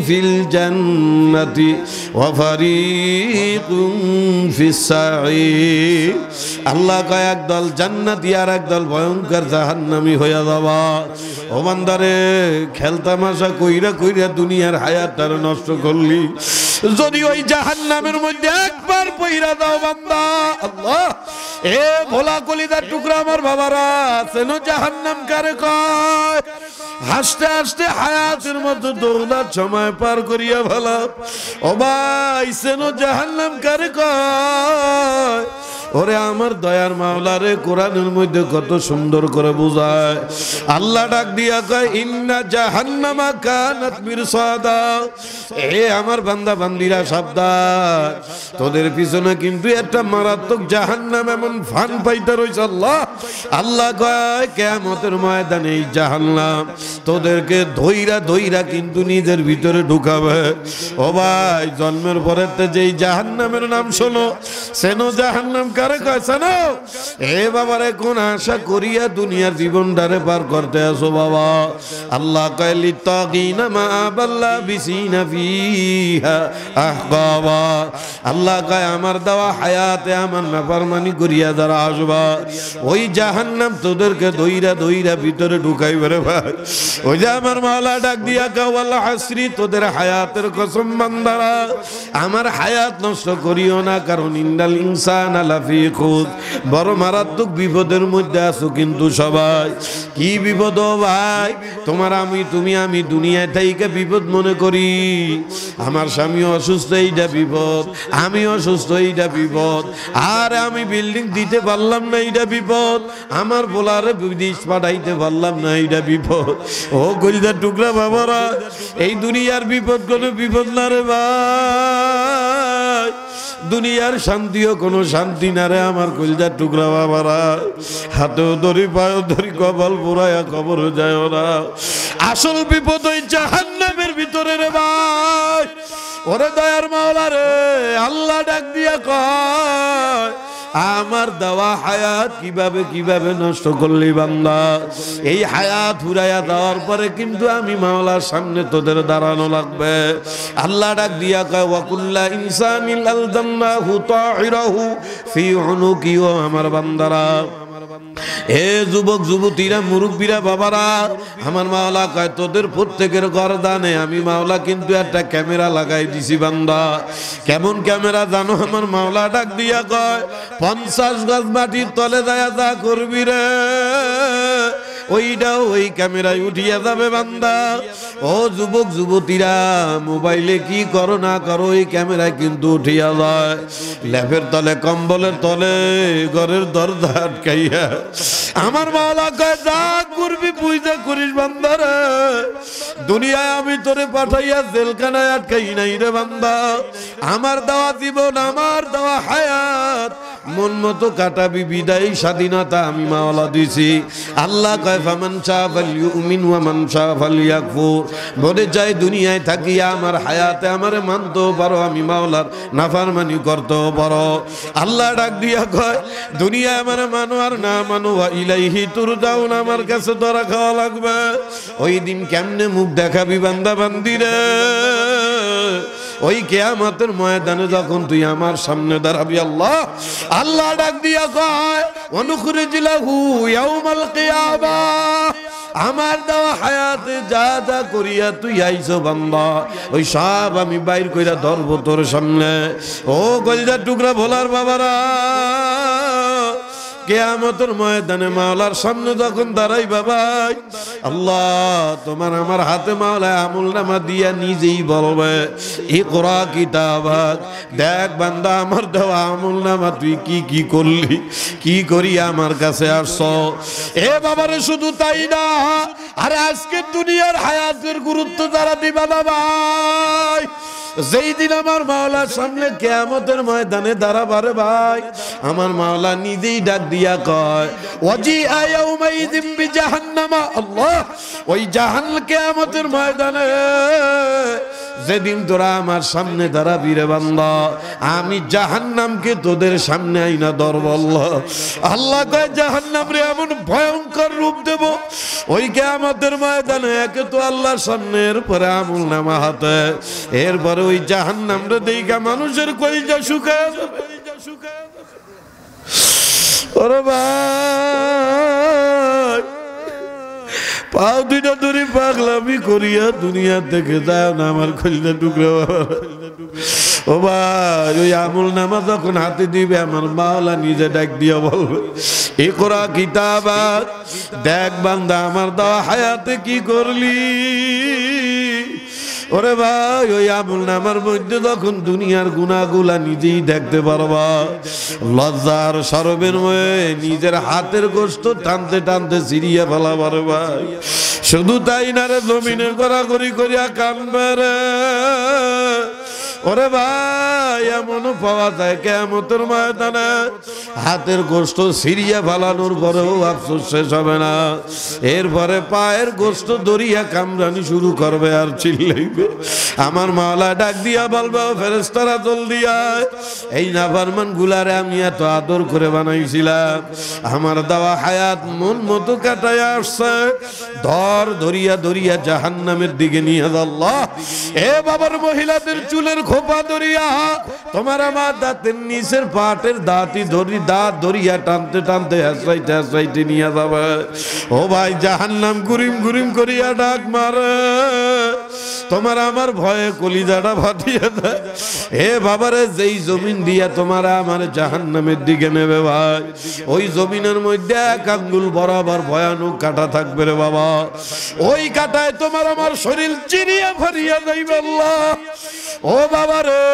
ফিল জান্নাতি ওয়া ফারিকুম ফিস সাঈর। আল্লাহ কয় একদল জান্নাতি আর একদল ভয়ঙ্কর জাহান্নামী হইয়া যাবা। ও বান্দারে, খেলতামাশা কইরা দুনিয়ার হায়াতটারে নষ্ট করলি, যদি ওই জাহান্নামের মধ্যে একবার পইরা দাও বান্দা, আল্লাহ এ ভোলা কলিজার টুকরা আমার বাবারা, চেনো জাহান্নাম কারে কয়? হাসতে হাসতে হায়াতের মতো দৌড়ার সময় পার করিয়া ভালো। ও ভাই, চেনো জাহান্নাম কারে কয়? ওরে আমার দয়ার মাওলারে কোরআনের মধ্যে কত সুন্দর করে বোঝায়। আল্লাহ ডাক দিয়া কয়, ইন্না জাহান্নামা কানাত মিরসাদা। এ আমার বান্দা বান্দিরা, সাবধান, তোদের পিছনে কিন্তু একটা মারাত্মক জাহান্নাম এমন ফান পাইতে রইছে। আল্লাহ কয় কিয়ামতের ময়দানে এই জাহান্নাম তোদেরকে ধইরা কিন্তু নিজের ভিতরে ঢুকাবে। ও ভাই, জন্মের পরে যেই জাহান্নামের নাম শোনো, সেনো জাহান্নাম কারে কয় জানো? এ বাবারে, কোন আশা করিয়া দুনিয়ার জীবনটারে পার করতে আসো বাবা? আল্লাহ কয় লিত্তাগিনা মাআবাল্লা বিসিনা ফিহা আহকাবা। আল্লাহ কয় আমার দেওয়া হায়াতে আমার নাফরমানি করিয়া যারা আসবা, ওই জাহান্নাম তোদেরকে ধইরা ভিতরে ঢুকাইবে রে ভাই। ওই যে আমার মাওলা ডাক দিয়া কয়, ওয়াল আসরি, তোদের হায়াতের কসম বান্দারা, আমার হায়াত নষ্ট করিও না, কারণ ইন্নাল ইনসানা লাফি খুদ, বড় মারাত্মক বিপদের মধ্যে আছো কিন্তু সবাই। কি বিপদ ভাই? তোমার আমি দুনিয়ায় থেকে বিপদ মনে করি। আমার স্বামী অসুস্থ, এইটা বিপদ, আমি অসুস্থ, এইটা বিপদ, আর আমি বিল্ডিং দিতে পারলাম না, এইটা বিপদ, আমার বোলারে বিদেশ পাঠাইতে পারলাম না, এইটা বিপদ। ও কলিজার টুকরা বাবারা, এই দুনিয়ার বিপদ কোনো বিপদ না রে ভাই। দুনিয়ার শান্তিও কোনো শান্তি না রে আমার কলিজার টুকরা বাবারা। হাতেও ধরি, পায়েও ধরি, কপাল পোড়ায়া কবরে যায় ওরা। আসল বিপদ ওই জাহান্নামের ভিতরে রে ভাই। ওরে দয়ার মাওলা রে, আল্লাহ ডাক দিয়া কয়, আমার দেওয়া হায়াত কিভাবে নষ্ট করলি বান্দা? এই হায়াত ফুরাইয়া দেওয়ার পরে কিন্তু আমি মাওলার সামনে তোদের দাঁড়ানো লাগবে। আল্লাহ ডাক দিয়া কয়, ওয়া কুল্লা ইনসানিল আলজামনাহু তাইরাহু ফি উনুকি। ও আমার বান্দারা, এ যুবক যুবতীরা, মুরব্বীরা, বাবারা, আমার মাওলা কয় তোদের প্রত্যেকের গর্দানে আমি মাওলা কিন্তু একটা ক্যামেরা লাগাই দিছি বান্দা। কেমন ক্যামেরা জানো? আমার মাওলা ডাক দিয়া কয়, 50 গজ মাটির তলে যায় যা করবি রে, ওইটাও ওই ক্যামেরায় উঠিয়া যাবে বান্দা। ও যুবক যুবতীরা, মোবাইলে কি করো না করো, এই ক্যামেরায় কিন্তু উঠিয়া যায়। ল্যাপের তলে, কম্বলের তলে, ঘরের দরজা আটকাইয়া আমার মাওলা কয়, যা করবি বুঝা করিস বান্দা রে। দুনিয়ায় আমি তোরে পাঠাইয়া জেলখানায় আটকাই নাই রে বান্দা। আমার দেওয়া জীবন, আমার দেওয়া হায়াত মন মতো কাটাবি, বিদায়ী স্বাধীনতা আমি মাওলা দিছি। আল্লাহ কয়, ফামান শাআ ফালইউমিন ওয়া মান শাআ ফালইয়াকফুর। বলে যাই দুনিয়ায় থাকিয়া আমার হায়াতে আমারে মানতেও পারো, আমি মাওলার নাফরমানি করতেও পারো। আল্লাহ ডাক দিয়া কয়, দুনিয়ায় আমারে মানো আর না মানো, ওয়া ইলাইহি তুরজাউন, আমার কাছে ধরা খাওয়া লাগবে। ওই দিন কেমনে মুখ দেখাবি বান্দা বান্দিরে? ওই কিয়ামতের ময়দানে যখন তুই আমার সামনে দাঁড়াবি, আল্লাহ ডাক দিয়া কয়, অনুখরিজ লাহু ইয়াউমাল কিয়ামাহ, আমার দেওয়া হায়াতে যা যা করিয়া তুই আইছো বান্দা ওই সব আমি বাইর কইরা ধরবো তোর সামনে। ও কলিজার টুকরা ভোলার বাবারা, কিয়ামতের ময়দানে মাওলার সামনে যখন দাঁড়াই বাবাই, আল্লাহ তোমার আমার হাতে মাওলা আমলনামা দিয়া নিজেই বলবে ইকরা কিতাবাক, দেখ বান্দা আমার দেওয়া আমলনামা তুই কি কি করলি, কি করি আমার কাছে আসছো। এ বাবারে শুধু তাই না, আরে আজকে দুনিয়ার হায়াতের গুরুত্ব যারা দিবা না ভাই, যেই দিন আমার মাওলার সামনে কিয়ামতের ময়দানে দাঁড়াবারে ভাই, আমার মাওলা নিজেই ডাক দিয়া কয় ওয়াজিআ ইয়াউমাইযিন বিজাহান্নাম, আল্লাহ ওই জাহান্নাম কিয়ামতের ময়দানে যেদিন তোরা আমার সামনে দাঁড়াবি রে বান্দা, আমি জাহান্নামকে তোদের সামনে আইনা ধরব। আল্লাহ কয় জাহান্নাম রে এমন ভয়ঙ্কর রূপ দেব ওই কিয়ামতের ময়দানে, একে তো আল্লাহর সামনে, এরপরে আমলনামা হাতে, এরপরে ওই জাহান্নাম রে দেইগা মানুষের কলিজা শুকায় যাবে। ওরে ভাই, পাও দুইটা ধরে পাগলামি করিয়া দুনিয়া থেকে যায় না আমার কলিজা টুকরা। ও ভাই, ওই আমলনামা যখন হাতে দিবে আমার মাওলা নিজে ডাক দিয়া বলবে ইকরা কিতাবাক, দেখ বান্দা আমার দেওয়া হায়াতে কি করলি। ওরে ভাই, ওই আমলনামার মধ্যে যখন দুনিয়ার গুনাহগুলা নিজেই দেখতে পারবা, লজ্জার শরমের মধ্যে নিজের হাতের গোশত টানতে টানতে ছিঁড়িয়া ফেলাবার ভাই। শুধু তাই না রে, জমিনে গড়াগড়ি করিয়া কানবে রে। ওরে ভাই, এমনও পাওয়া যায় কিয়ামতের ময়দানে হাতের গোশত ছিঁড়িয়া ফেলানোর পরেও আফসোস শেষ হবে না, এরপরে পায়ের গোশত দরিয়া কামড়ানি শুরু করবে আর চিল্লাইবে। আমার মাওলা ডাক দিয়া বলবে ও ফেরেশতারা জলদি আয়, এই নাফরমান গুলারে আমি এত আদর করে বানাইছিলাম, আমার দেওয়া হায়াত মন মতো কাটায় আসছে, ধরিয়া ধরিয়া জাহান্নামের দিকে নিয়ে আল্লাহ। এ বাবার মহিলাদের চুলের খোপা ধরিয়া তোমার আমার দাঁতের নিচের পাটের দাঁতি দাঁত ধরিয়া টানতে টানতে হাসাইতে হাসাইতে নিয়ে যাবে। ও ভাই, জাহান্নাম গুরিম গুরিম করিয়া ডাক মারে, তোমার আমার ভয়ে কলিজাটা ফাটিয়ে দেয়। হে বাবারে, যেই জমিন দিয়া তোমার আমার জাহান্নামের দিকে নেবে ভাই, ওই জমিনের মধ্যে এক আঙ্গুল বরাবর ভয়ানক কাঁটা থাকবে রে বাবা। ওই কাঁটায় তোমার আমার শরীর চিরিয়া ফারিয়া যাইবে আল্লাহ। ও বাবা রে,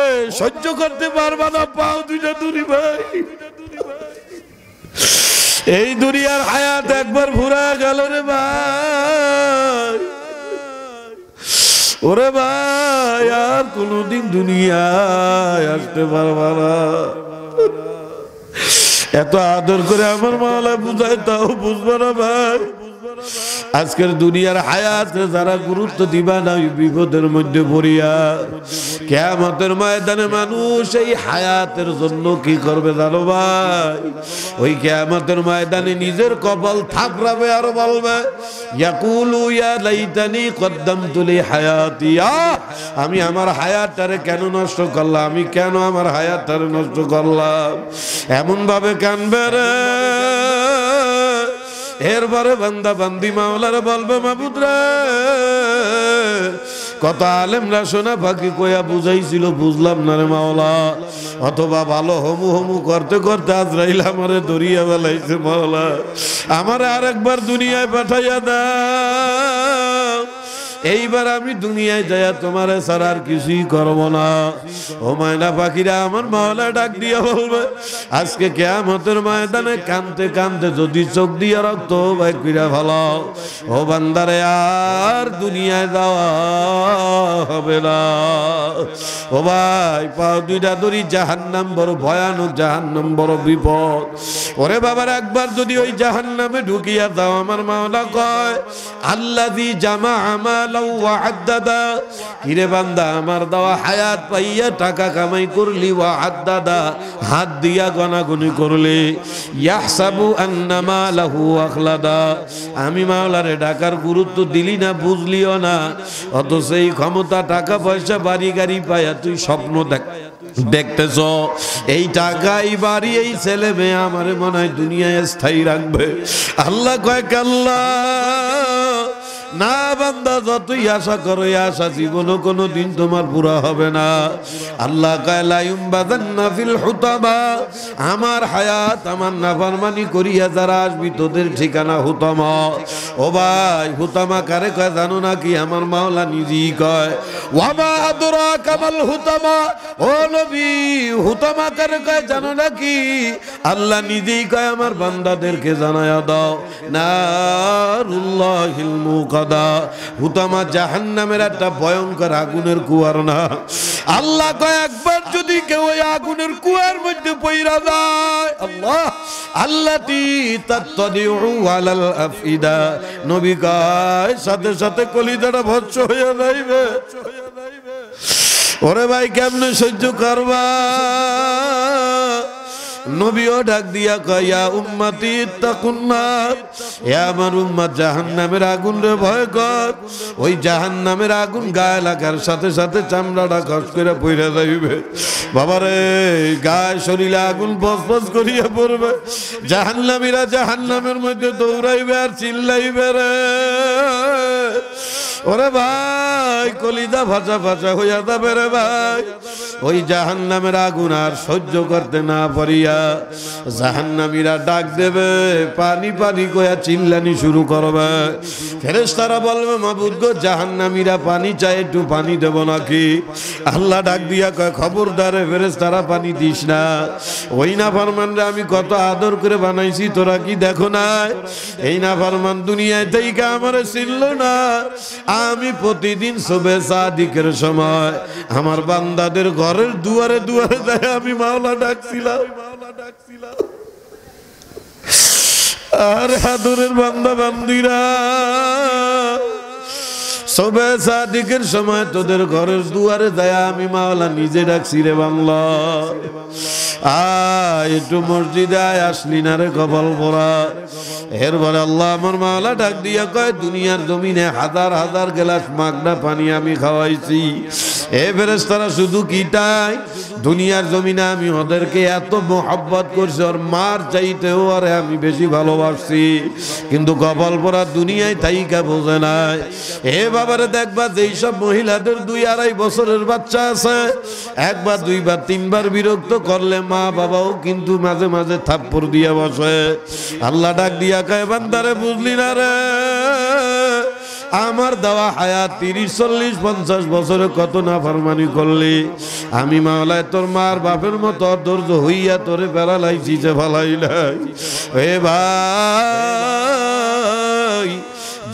সহ্য করতে পারবা না, পাও দুইটা দূরি ভাই। এই দুনিয়ার হায়াত একবার ভুরা গেল রে ভাই। ওরে ভাই, আর কোনদিন দুনিয়ায় আসতে পারবা না। এত আদর করে আমার মাওলা বুঝায়, তাও বুঝবা না ভাই। আজকের দুনিয়ার হায়াতে যারা গুরুত্ব দিবা না, বিপদের মধ্যে পড়িয়া কিয়ামতের ময়দানে মানুষ এই হায়াতের জন্য কি করবে জানো ভাই? ওই কিয়ামতের ময়দানে নিজের কপাল থাপড়াবে আর বলবে ইয়াকুলু ইয়া লাইতানি কদ্দামতু লি হায়াতি, আমি আমার হায়াতটারে কেন নষ্ট করলাম, আমি কেন আমার হায়াতটারে নষ্ট করলাম, এমন ভাবে কানবে রে। এরপরে বান্দা বান্দি মাওলারে বলবে মাবুদ রে, কত আলেমরা শোনা ফাঁকি কইয়া বুঝাইছিল, বুঝলাম না রে মাওলা। অথবা ভালো হমু হমু করতে করতে আজরাইল আমারে ধরিয়া বেলাইছে মাওলা, আমারে আরেকবার দুনিয়ায় পাঠাইয়া দাও। এইবার আমি দুনিয়ায় যাইয়া তোমারে ছাড়া আর কিছুই করবো না। ও ময়না পাখিরা আমার মাওলা ডাক দিয়া বলবে, আজকে কিয়ামতের ময়দানে কানতে কানতে যদি চোখ দিয়া রক্ত বাইর কইরা ভালো, ও বান্দারে আর দুনিয়ায় যাওয়া হবে না। ও ভাই, পাও দুইটা ধরি, জাহান্নাম বড় ভয়ানক, জাহান্নাম বড় বিপদ। ওরে বাবার, একবার যদি ওই জাহান্নামে ঢুকিয়া দাও, আমার মাওলা কয় আল্লাযী জামা আমালাও ওয়া আদ্দাদা, কিরে বান্দা আমার দেওয়া হায়াত পাইয়া টাকা কামাই করলি, ওয়া আদ্দাদা হাত দিয়া গনাগুনি করলি, ইয়াহসাবু আন্নামা লাহু আখলাদা, আমি মাওলারে ডাকার গুরুত্ব দিলি না, বুঝলিও না, অত সেই ক্ষমতা টাকা পয়সা বাড়ি গাড়ি পায়া তুই স্বপ্ন দেখতেছ এই টাকা এই বাড়ি এই ছেলে মেয়ে আমার মনে হয় দুনিয়ায় স্থায়ী রাখবে। আল্লাহ কয় কাল্লা, না বান্দা, যতই আশা করো এই আশা জীবনও কোনোদিন তোমার পুরা হবে না। আল্লাহ কয় লা ইউমবাদান্না ফিল হুতামা, আমার হায়াত আমার নাফরমানি করিয়া যারা আসবি তোদের ঠিকানা হুতামা। ও ভাই, হুতামা কারে কয় জানো নাকি? আমার মাওলা নিজেই কয় ওয়ামা আদরাকা মাল হুতামা। ও নবী, হুতামা কারে কয় জানো নাকি? আল্লাহ নিজেই কয় আমার বান্দাদেরকে জানায়া দাও, নারুল্লাহিল মুকাদা। হুতামা জাহান্নামের একটা ভয়ঙ্কর আগুনের কুয়ার না। আল্লাহ কয় একবার যদি কেউ ওই আগুনের কুয়ার মধ্যে পইরা যায়, আল্লাহ আল্লাতি তাত্তাদিউ আলাল আফিদা, নবী কয় সাথে সাথে কলিজাটা ভস্ম হয়ে যাইবে। ওরে ভাই, কেমনে সহ্য করবা? নবীও ডাক দিয়া কয় ইয়া উম্মতি ইত্তাকুন্নার, হে আমার উম্মত জাহান্নামের আগুন রে ভয় কর। ওই জাহান্নামের আগুন গায়ে লাগার সাথে সাথে চামড়াটা খস করে পইরা যাইবে। বাবারে, গায়ে শরীরে আগুন বসবস করিয়া পড়বে। জাহান্নামীরা জাহান্নামের মধ্যে দৌড়াইবে আর চিল্লাইবে রে। ওরে ভাই, কলিজা ভাজা ভাজা হইয়া যাবে রে ভাই। ওই জাহান্নামের আগুন আর সহ্য করতে না পারিয়া জাহান্নামীরা ডাক দেবে, পানি পানি কইয়া চিল্লানি শুরু করবে। ফেরেশতারা বলবে মাবুদ গো, জাহান্নামীরা পানি চায়, একটু পানি দেব নাকি? আল্লাহ ডাক দিয়া কয় খবরদার ফেরেশতারা পানি দিস না। ওই নাফরমানরা আমি কত আদর করে বানাইছি, তোরা কি দেখো না? এই নাফরমান দুনিয়ায় থেকে আমারে চিনল না। আমি প্রতিদিন সুবে সাদিকের সময় আমার বান্দাদের ঘরের দুয়ারে দুয়ারে যায় আমি মাওলা ডাকছিলাম। আর আদরের বান্দা বান্দিরা, সুবে সাদিকের সময় তোদের ঘরের দুয়ারে যায় আমি মাওলা নিজে ডাকছি রে বাংলা। একটু মসজিদে আয়, আসলি না রে কপাল পরা। এরপরে আল্লাহ আমার মাওলা ডাক দিয়া কয় দুনিয়ার জমিনে হাজার হাজার গ্লাস মাগনা পানি আমি খাওয়াইছি। এ ফেরেশতারা শুধু কিটাই, দুনিয়ার জমিনে আমি ওদেরকে এত মোহাব্বত করছি, ওর মার চাইতেও আরে আমি বেশি ভালোবাসছি। কিন্তু কপাল পরা দুনিয়ায় তাইকা বোঝে নাই। এ বাবারে দেখবা, যেই সব মহিলাদের 2-2.5 বছরের বাচ্চা আছে, একবার দুইবার তিনবার বিরক্ত করলে মা বাবাও কিন্তু মাঝে মাঝে থাপ্পড় দিয়া বসে। আল্লাহ ডাক দিয়া কয় বান্দারে বুঝলি না রে, আমার দেওয়া হায়াত 30-40-50 বছরে কত নাফরমানি করলি। আমি মাওলায় তোর মার বাপের মতো অধৈর্য হইয়া তোরে বেড়ালাইছি যে ভালাইলাই। হে ভাই,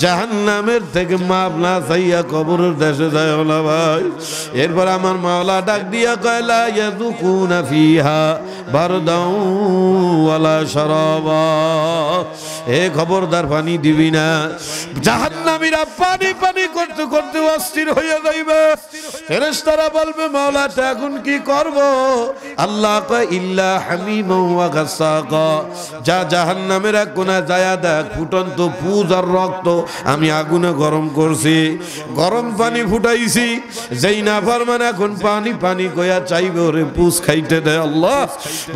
জাহান্নামের থেকে মাপ না চাইয়া কবরের দেশে যায় না ভাই। এরপর আমার মাওলা ডাক দিয়া কয় লা ইয়াযুকুনা ফিহা বারদাও ওয়ালা শারাবা। এ খবরদার পানি দিবি না। জাহান্নামীরা পানি পানি করতে করতে অস্থির হয়ে যাইবে। ফেরেশতারা বলবে মাওলা এখন কি করব? আল্লাহ কয় ইল্লা হামিমা ওয়া গাসাকা, যা জাহান্নামের এক কোণা যায়া দেখ, ফুটন্ত পুজ আর রক্ত আমি আগুনে গরম করছি, গরম পানি ফুটাইছি। যেই নাফরমান এখন পানি পানি কইয়া চাইবে ওরে পুজ খাইতে দে। আল্লাহ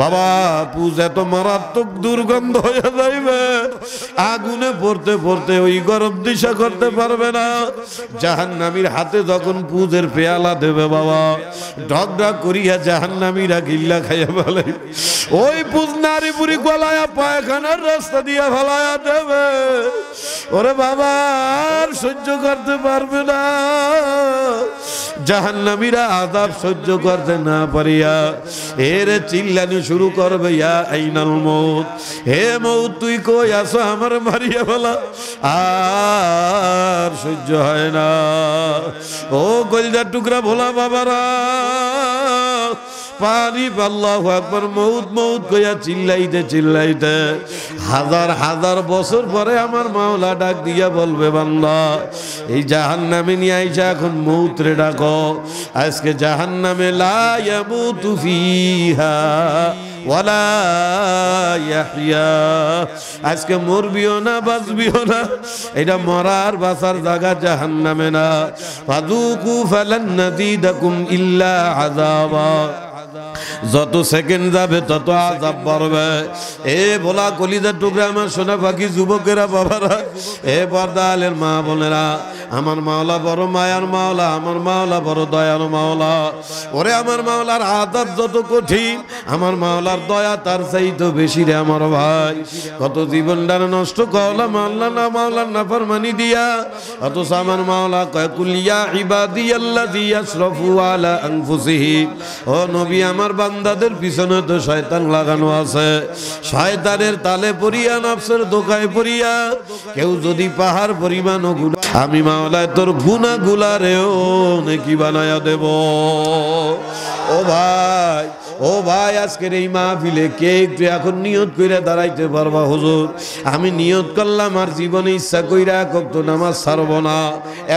বাবা, পুজ এত মারাত্মক দুর্গন্ধ হয়ে যাইবে, আগুনে পড়তে পড়তে ওই গরম দিশা করতে পারবে না। জাহান্নামীর হাতে যখন পুজের পেয়ালা দেবে বাবা, ঢক ঢক করিয়া জাহান্নামীরা গিল্লা খাইয়া বলে, ওই পুজ নারী বুড়ি গলায়া পায়খানার রাস্তা দিয়া ফেলায়া দেবে। ওরে বাবা, আর সহ্য করতে পারবে না। জাহান্নামীরা আযাব সহ্য করতে না পারিয়া এর চিল্লানি শুরু করবে, ইয়া আইনাল মউত, হে মউত তুই কই আছো, আমার মারিয়া ফেলা। আর সহ্য হয় না। ও কলিজার টুকরা ভোলা বাবারা, পানি আল্লাহু আকবার, মউত মউত কইয়া চিল্লাইতে চিল্লাইতে হাজার হাজার বছর পরে আমার মাওলা ডাক দিয়া বলবে বান্দা, এই জাহান্নামে নিয়ে আইসা এখন মউত রে ডাকো। আজকে জাহান্নামে লা ইয়ামুতু ফিহা ওয়ালা ইয়াহইয়া, আজকে মরবিও না বাঁচবিও না, এটা মরার বাঁচার জায়গা জাহান্নামে না। ফাযুকু ফালান নাযীদাকুম ইল্লা আযাবা, যত সেকেন্ড যাবে তত আযাব বাড়বে। এ ভোলা কলিজার টুকরা আমার সোনা পাখি যুবকেরা বাবারা, এ পর্দা আলের মা বোনেরা, আমার মাওলা বড় মায়ার মাওলা, আমার মাওলা বড় দয়ার মাওলা। ওরে আমার মাওলার আযাব যত কঠিন, আমার মাওলার দয়া তার চাইতে বেশি রে আমার ভাই। কত জীবনটার নষ্ট করলাম আল্লাহ না মাওলার নাফরমানি দিয়া, অথচ আমার মাওলা কয় কুল ইয়া ইবাদিয়াল্লাযী ইয়াসরাফু আলা আনফুসিহিম, ও নবী আমার বান্দাদের পিছনে তো শয়তান লাগানো আছে। শয়তানের তালে পড়িয়া নফসের দোকায় পড়িয়া কেউ যদি পাহাড় পরিমাণ গুনাহ, আমি মাওলায় তোর গুনাহগুলারেও নেকি বানায়া দেব। ও ভাই, ও ভাই, আজকের এই মাহফিলে কে একটু এখন নিয়ত কইরা দাঁড়াইতে পারবা? হুজুর আমি নিয়ত করলাম আর জীবনে ইচ্ছা কইরা কত নামাজ ছাড়ব না,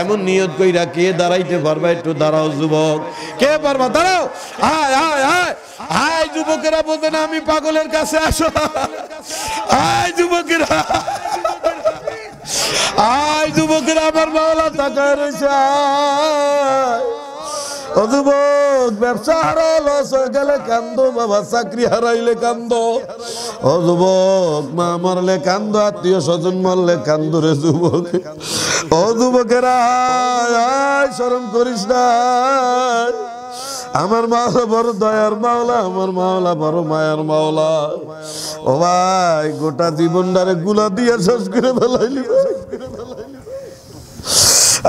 এমন নিয়ত কইরা কে দাঁড়াইতে পারবা? একটু দাঁড়াও যুবক, কে পারবা? দাঁড়াও। আয় আয় আয় আয় যুবকেরা, বলতে না আমি পাগলের কাছে, আসো। আয় যুবকেরা, আয় যুবকেরা, আমার মাওলা তাকায় রয়েছে। আয় ও যুবক, ব্যবসা হারায় লস হয়ে গেলে কান্দো বাবা, চাকরি হারাইলে কান্দো। ও যুবক, মা মরলে কান্দো, আত্মীয় স্বজন মরলে কান্দো রে যুবক। ও যুবকেরা, আয় শরম করিস না। আমার মাওলা বড় দয়ার মাওলা, আমার মাওলা বড় মায়ার মাওলা। ও ভাই, গোটা জীবনটারে গুলা দিয়ে শেষ করে ফেলাইলি।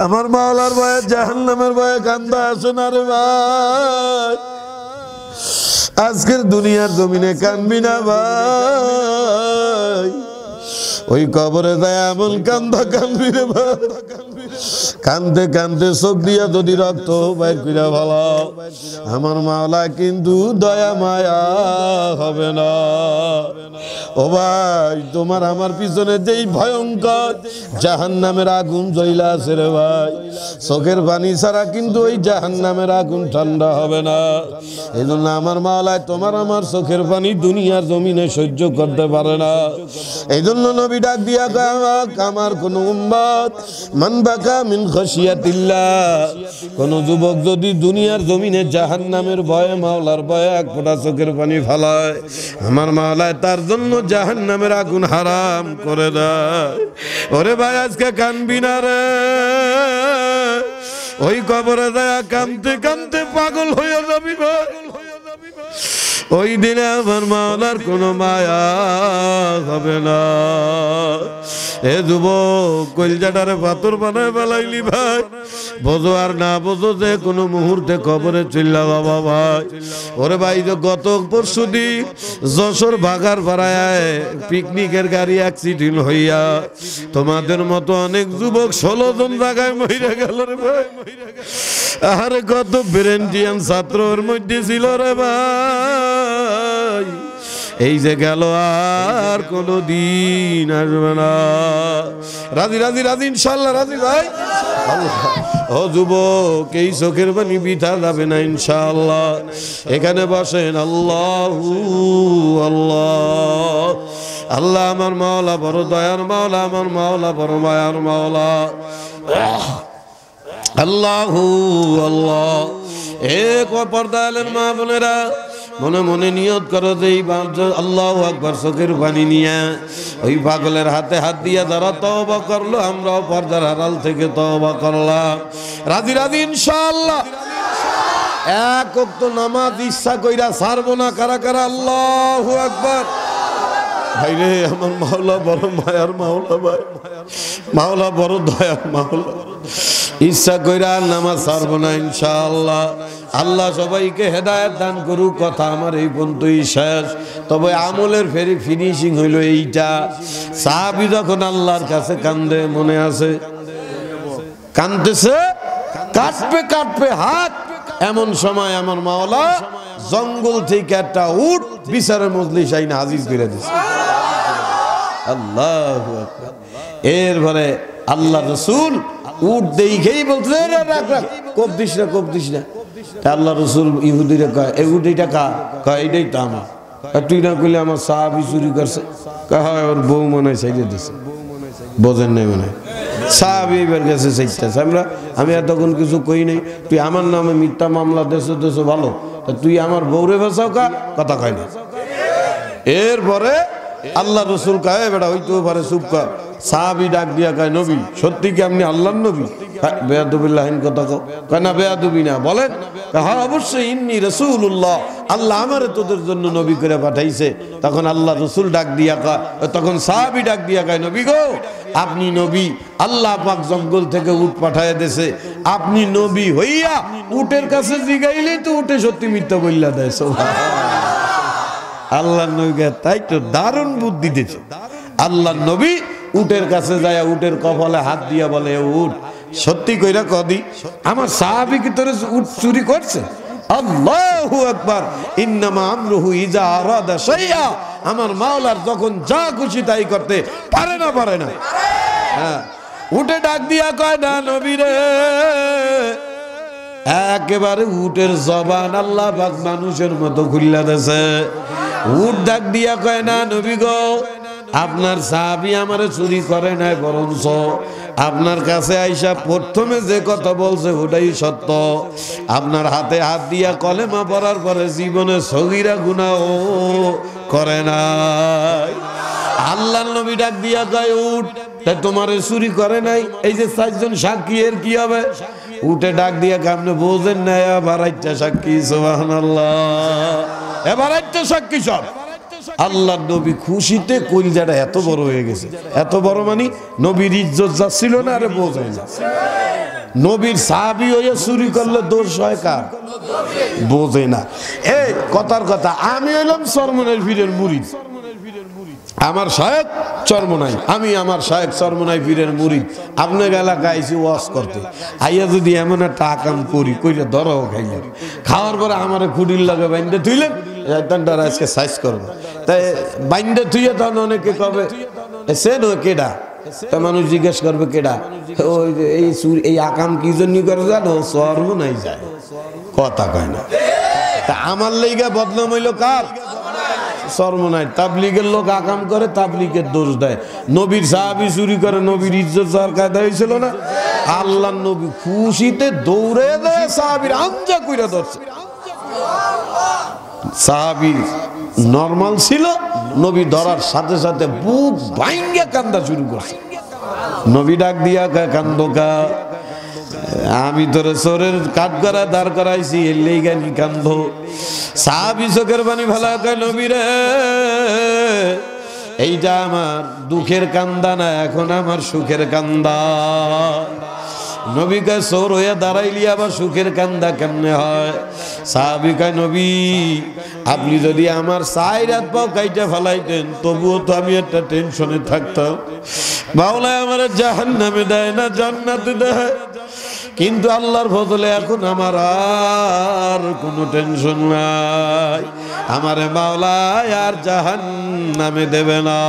আমার মাওলার ভয়ে, জাহান্নামের ভয়ে কান্দা আসে না রে ভাই। আজকের দুনিয়ার জমিনে কানবি না ভাই, ওই কবরে যায় এমন কান্দা কানবি রে ভাই। কান্দতে কান্দতে চোখ দিয়া যদি রক্ত বাইর কইরা ভালো, আমার মাওলা কিন্তু দয়া মায়া হবে না। ও ভাই, তোমার আমার পিছনে যেই ভয়ঙ্কর জাহান্নামের আগুন জ্বলা আছে রে ভাই, চোখের পানি ছাড়া কিন্তু ওই জাহান্নামের আগুন ঠান্ডা হবে না। এই জন্য আমার মাওলা তোমার আমার চোখের পানি দুনিয়ার জমিনে সহ্য করতে পারে না। এই জন্য নবী ডাক দিয়া কয়, আমার কোন উম্মত মান বাকা মিন খাশিয়াতিল্লাহ, কোন যুবক যদি দুনিয়ার জমিনে জাহান্নামের ভয়ে, মাওলার ভয়ে এক ফোঁটা চোখের পানি ফেলায়, আমার মাওলায় তার জন্য জাহান্নামের আগুন হারাম করে দেয়। ওরে ভাই, আজকে কানবি না রে, ওই কবরে যায় কানতে কানতে পাগল হয়ে যাবি ভাই। ওই দিনে আমার মাওলার কোনো মায়া হবে না। এ যুবক, কলজাটারে পাথর বানায় ফেলাইলি ভাই, বোঝো আর না বোঝো যে কোনো মুহূর্তে কবরে চইলা বাবা ভাই। ওরে ভাই, যে গত পরশু দিন যশোর বাগার পাড়ায় পিকনিকের গাড়ি অ্যাক্সিডেন্ট হইয়া তোমাদের মতো অনেক যুবক 16 জন জায়গায় মরে গেল রে ভাই। আরে কত ব্রেন্টিয়ান ছাত্র ওর মধ্যে ছিল রে ভাই। এই যে গেল, আর কোনো দিন আসবে না। রাজি রাজি রাজি, ইনশাল্লাহ রাজি ভাই। ও যুবক, এই চোখের পানি বিথা যাবে না ইনশাআল্লাহ। এখানে বসেন। আল্লাহু আল্লাহ, আল্লাহ আমার মাওলা বড় দয়ার মাওলা, আমার মাওলা বড় মায়ার মাওলা। আল্লাহু আল্লাহ। এক পর্দা আলের মা বোনেরা, মনে মনে নিয়ত করো যে আল্লাহু আকবার চোখের পানি নিয়ে ওই পাগলের হাতে হাত দিয়া যারা তওবা করলো, আমরাও পর্দার আড়াল থেকে তওবা করলাম। রাজি রাজি ইনশাআল্লাহ। এক ওয়াক্ত নামাজ ইচ্ছা কইরা ছাড়বো না। কারা কারা আল্লাহু আকবার? ভাই রে, আমার মাওলা বড় মায়ার মাওলা ভাই, মাওলা বড় দয়ার মাওলা। ইচ্ছা কইরা নামাজ ছাড়বো না ইনশাআল্লাহ। আল্লাহ সবাইকে হেদায়েত দান করুক। কথা আমার এই পর্যন্তই শেষ। তবে আমলের ফিনিশিং হইল এইটা। সাহাবী যখন আল্লাহর কাছে কান্দে, মনে আছে? কান্দতেছে, কাটবে কাটবে হাত, এমন সময় আমার মাওলা জঙ্গল থেকে একটা উট বিচারের মজলিস আইনা হাজির করে দিছে। আল্লাহু আকবার। এরপরে আল্লাহ রাসূল উট দেখেই বলছে, রাখ রাখ, কোপ দিস না, কোপ দিস না। আল্লাহ রাসূল ইহুদিরা কয়, এই উট এইটা কার? কয় এইটাই তো আমার। তুই না কইলে আমার সাহাবী চুরি করছে? কয় ওর বউ মনে হয় চাইলে দিছে। বোঝেন নাই মনে হয় সাহাবী এবার গেছে চাইতেছে। আমি এতক্ষণ কিছু কই নাই, তুই আমার নামে মিথ্যা মামলা দেশে ভালো, তা তুই আমার বউরে বাঁচাও কা, কথা কয় না। এরপরে আল্লাহ রসুল কয় বেটা হইতেও পারে, চুপ কর। সাহাবী ডাক দিয়া কয় নবী সত্যি কি আপনি আল্লাহর নবী? বেয়াদবিল্লাহিন কথা কয় না, বেয়াদবি না, বলেন। হ্যাঁ অবশ্যই, ইন্নী রাসূলুল্লাহ, আল্লাহ আমারে তোদের জন্য নবী করে পাঠাইছে। তখন আল্লাহ রসুল ডাক দিয়া কয়, তখন সাহাবী ডাক দিয়া কয় নবী গো আপনি নবী, আল্লাহ পাক জঙ্গল থেকে উট পাঠায় দেছে, আপনি নবী হইয়া উটের কাছে জিগাইলেই তো উটে সত্যি মিথ্যা বইলা দেয়। আল্লাহ নবীকে তাই তো দারুণ বুদ্ধি দিয়েছে। আল্লাহ নবী উটের কাছে যায়, উটের কপালে হাত দিয়া বলে উট সত্যি কইরা কদি আমার সাহাবী কি তোর উট চুরি করছে? আল্লাহু আকবার, ইন্নামা আমরুহু ইজা আরাদা শাইআ, আমার মাওলার যখন যা খুশি তাই করতে পারে না, পারে না। হ্যাঁ, উটে ডাক দিয়া কয় না নবী রে, একেবারে উটের জবান আল্লাহ পাক মানুষের মতো খুললা দেছে। উট ডাক দিয়া কয় না নবী গো আপনার সাহাবী আমারে চুরি করে নাই, বরঞ্চ আপনার কাছে আইসা প্রথমে যে কথা বলছে ওটাই সত্য। আপনার হাতে হাত দিয়া কলেমা পড়ার পরে জীবনে সগীরা গুনাহ করে নাই। আল্লাহর নবী ডাক দিয়া কয় উট তাই তোমারে চুরি করে নাই, এই যে চারজন সাক্ষী এর কি হবে? উঠে ডাক দিয়া আপনি বোঝেন না, এবার একটা সাক্ষী, সুবহানাল্লাহ, এবার একটা সাক্ষী সব। আল্লাহ নবী খুশিতে কলিজাটা এত বড় হয়ে গেছে, এত বড় মানে নবীর ইজ্জত যাচ্ছিল না, আরে বোঝেন না। নবীর সাহাবী হয়ে চুরি করলে দোষ হয় কার? বোঝে না। এই কথার কথা, আমি হইলাম চরমনাই পীরের মুরিদ, আমার শায়েখ চরমনাই, আমি আমার শায়েখ চরমনাই পীরের মুরিদ। আপনার এলাকায় আইছি ওয়াজ করতে, আইয়া যদি এমন একটা আকাম করি কইলে ধরো খাইলেন, খাওয়ার পরে আমার খুঁড়ির লাগে বাইন্দে থুইলেন, আজকে সাইজ করবো, তাই বাইন্দে থুইয়ে তখন অনেকে কবে সে নো কেডা, তা মানুষ জিজ্ঞেস করবে কেডা, ওই এই আকাম কি জন্য করে জানো? চরমনাই যায়, কথা কয় না। তা আমার লাইগা বদনাম হইল কার? চরমনাই। তাবলীগের লোক আকাম করে, তাবলীগের দোষ দেয়। নবীর সাহাবী চুরি করে, নবীর ইজ্জত যাওয়ার কায়দা হয়েছিল না? আল্লাহর নবী খুশিতে দৌড়ে দেয়, সাহাবীর আঞ্জা কইরা ধরছে। সাহাবী নরমাল ছিল, নবী ধরার সাথে সাথে বুক ভাঙ্গা কান্দা শুরু করছে। নবী ডাক দিয়া কান্দোকা, আমি তোর চোরের কাঠ করা দাঁড় করাইছি, এলেই গানি কান্দ। সাহাবী চোখের পানি ফেলা কয় নবী রে, এইটা আমার দুঃখের কান্দা না, এখন আমার সুখের কান্দা। নবী কয় চোর হইয়া দাঁড়াইলি আবার সুখের কান্দা কেমনে হয়? সাহাবী কয় নবী আপনি যদি আমার চাই রাত পাও কাইটা ফেলাইতেন, তবুও তো আমি একটা টেনশনে থাকতাম। মাওলানা আমার জাহান্নামে দেয় না, জান্নাতে দেয়, কিন্তু আল্লাহর ফজলে এখন আমার আর কোনো টেনশন নাই, আমারে মাওলা আর জাহান্নামে দেবে না।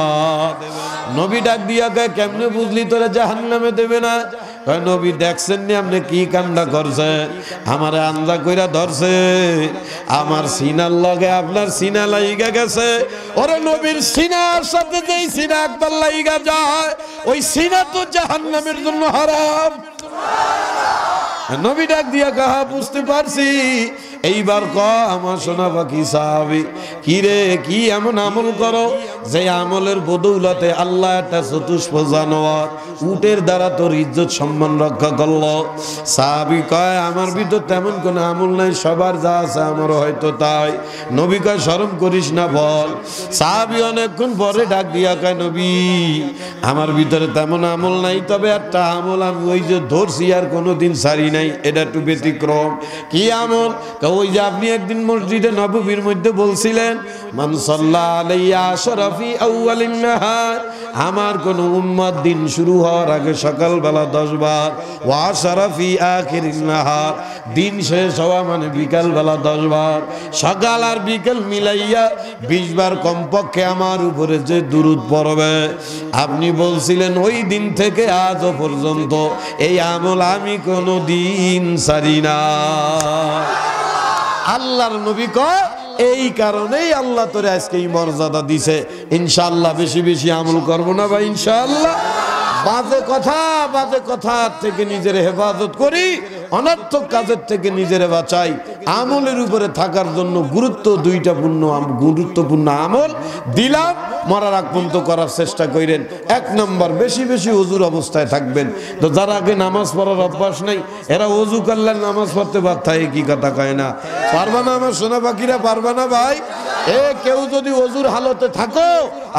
নবী ডাক দিয়া কয় কেমনে বুঝলি তোরা জাহান্নামে দেবে না? নবী দেখছেন নি আপনি কি কান্না করছে? আমারে আন্দা কইরা ধরছে, আমার সিনার লগে আপনার সিনা লাইগা গেছে। ওরে নবীর সিনার সাথে যেই সিনা একবার লাইগা যায়, ওই সিনা তো জাহান্নামের জন্য হারাম। নবী ডাক দিয়া কাহা বুঝতে পারছি। এইবার ক আমার সোনা পাখি সাহাবী, কি রে কি এমন আমল করো যে আমলের বদৌলতে আল্লাহ একটা চতুষ্প জানোয়ার উটের দ্বারা তোর ইজ্জত সম্মান রক্ষা করলো? সাহাবী কয় আমার ভিতর তেমন কোনো আমল নাই, সবার যা আছে আমারও হয়তো তাই। নবী কয় শরম করিস না বল। সাহাবী অনেকক্ষণ পরে ডাক দিয়া কয় নবী আমার ভিতরে তেমন আমল নাই, তবে একটা আমল আমি ওই যে ধরছি আর কোনোদিন সারি নাই, এটা একটু ব্যতিক্রম। কি আমল? ওই যে আপনি একদিন মসজিদে নববীর মধ্যে বলছিলেন মান সাল্লা আলাইয়া আশরাফি আউয়ালিন নাহার, আমার কোন উম্মত দিন শুরু হওয়ার আগে সকালবেলা 10 বার, ওয়া আশরাফি আখিরিন নাহার দিন শেষ হওয়া মানে বিকাল বেলা 10 বার, সকাল আর বিকাল মিলাইয়া 20 বার কমপক্ষে আমার উপরে যে দুরূদ পড়বে। আপনি বলছিলেন ওই দিন থেকে আজও পর্যন্ত এই আমল আমি কোনো দিন সারি না। আল্লাহর নবী কয় এই কারণেই আল্লাহ তোরে আজকে এই মর্যাদা দিছে। ইনশাআল্লাহ বেশি বেশি আমল করব না ভাই, ইনশাআল্লাহ। বাজে কথা থেকে নিজের হেফাজত করি, অনর্থক কাজের থেকে নিজের বাঁচাই। আমলের উপরে থাকার জন্য গুরুত্বপূর্ণ আমল দিলাম, মরার আগ পর্যন্ত করার চেষ্টা করেন। 1 নম্বর, বেশি বেশি ওযুর অবস্থায় থাকবেন। তো যারা আগে নামাজ পড়ার অভ্যাস নাই, এরা ওযু করলে নামাজ পড়তে বাধ্য হয়, কি কথা কয় না? পারবা না আমার সোনা পাখিরা, পারবা না ভাই? কেউ যদি ওযুর হালতে থাকো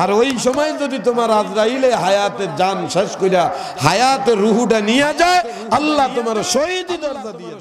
আর ওই সময় যদি তোমার আজরাইলে হায়াতের জান শেষ কইরা হায়াতের রুহুটা নিয়ে যায়, আল্লাহ তোমার শহীদি দরজা দিয়ে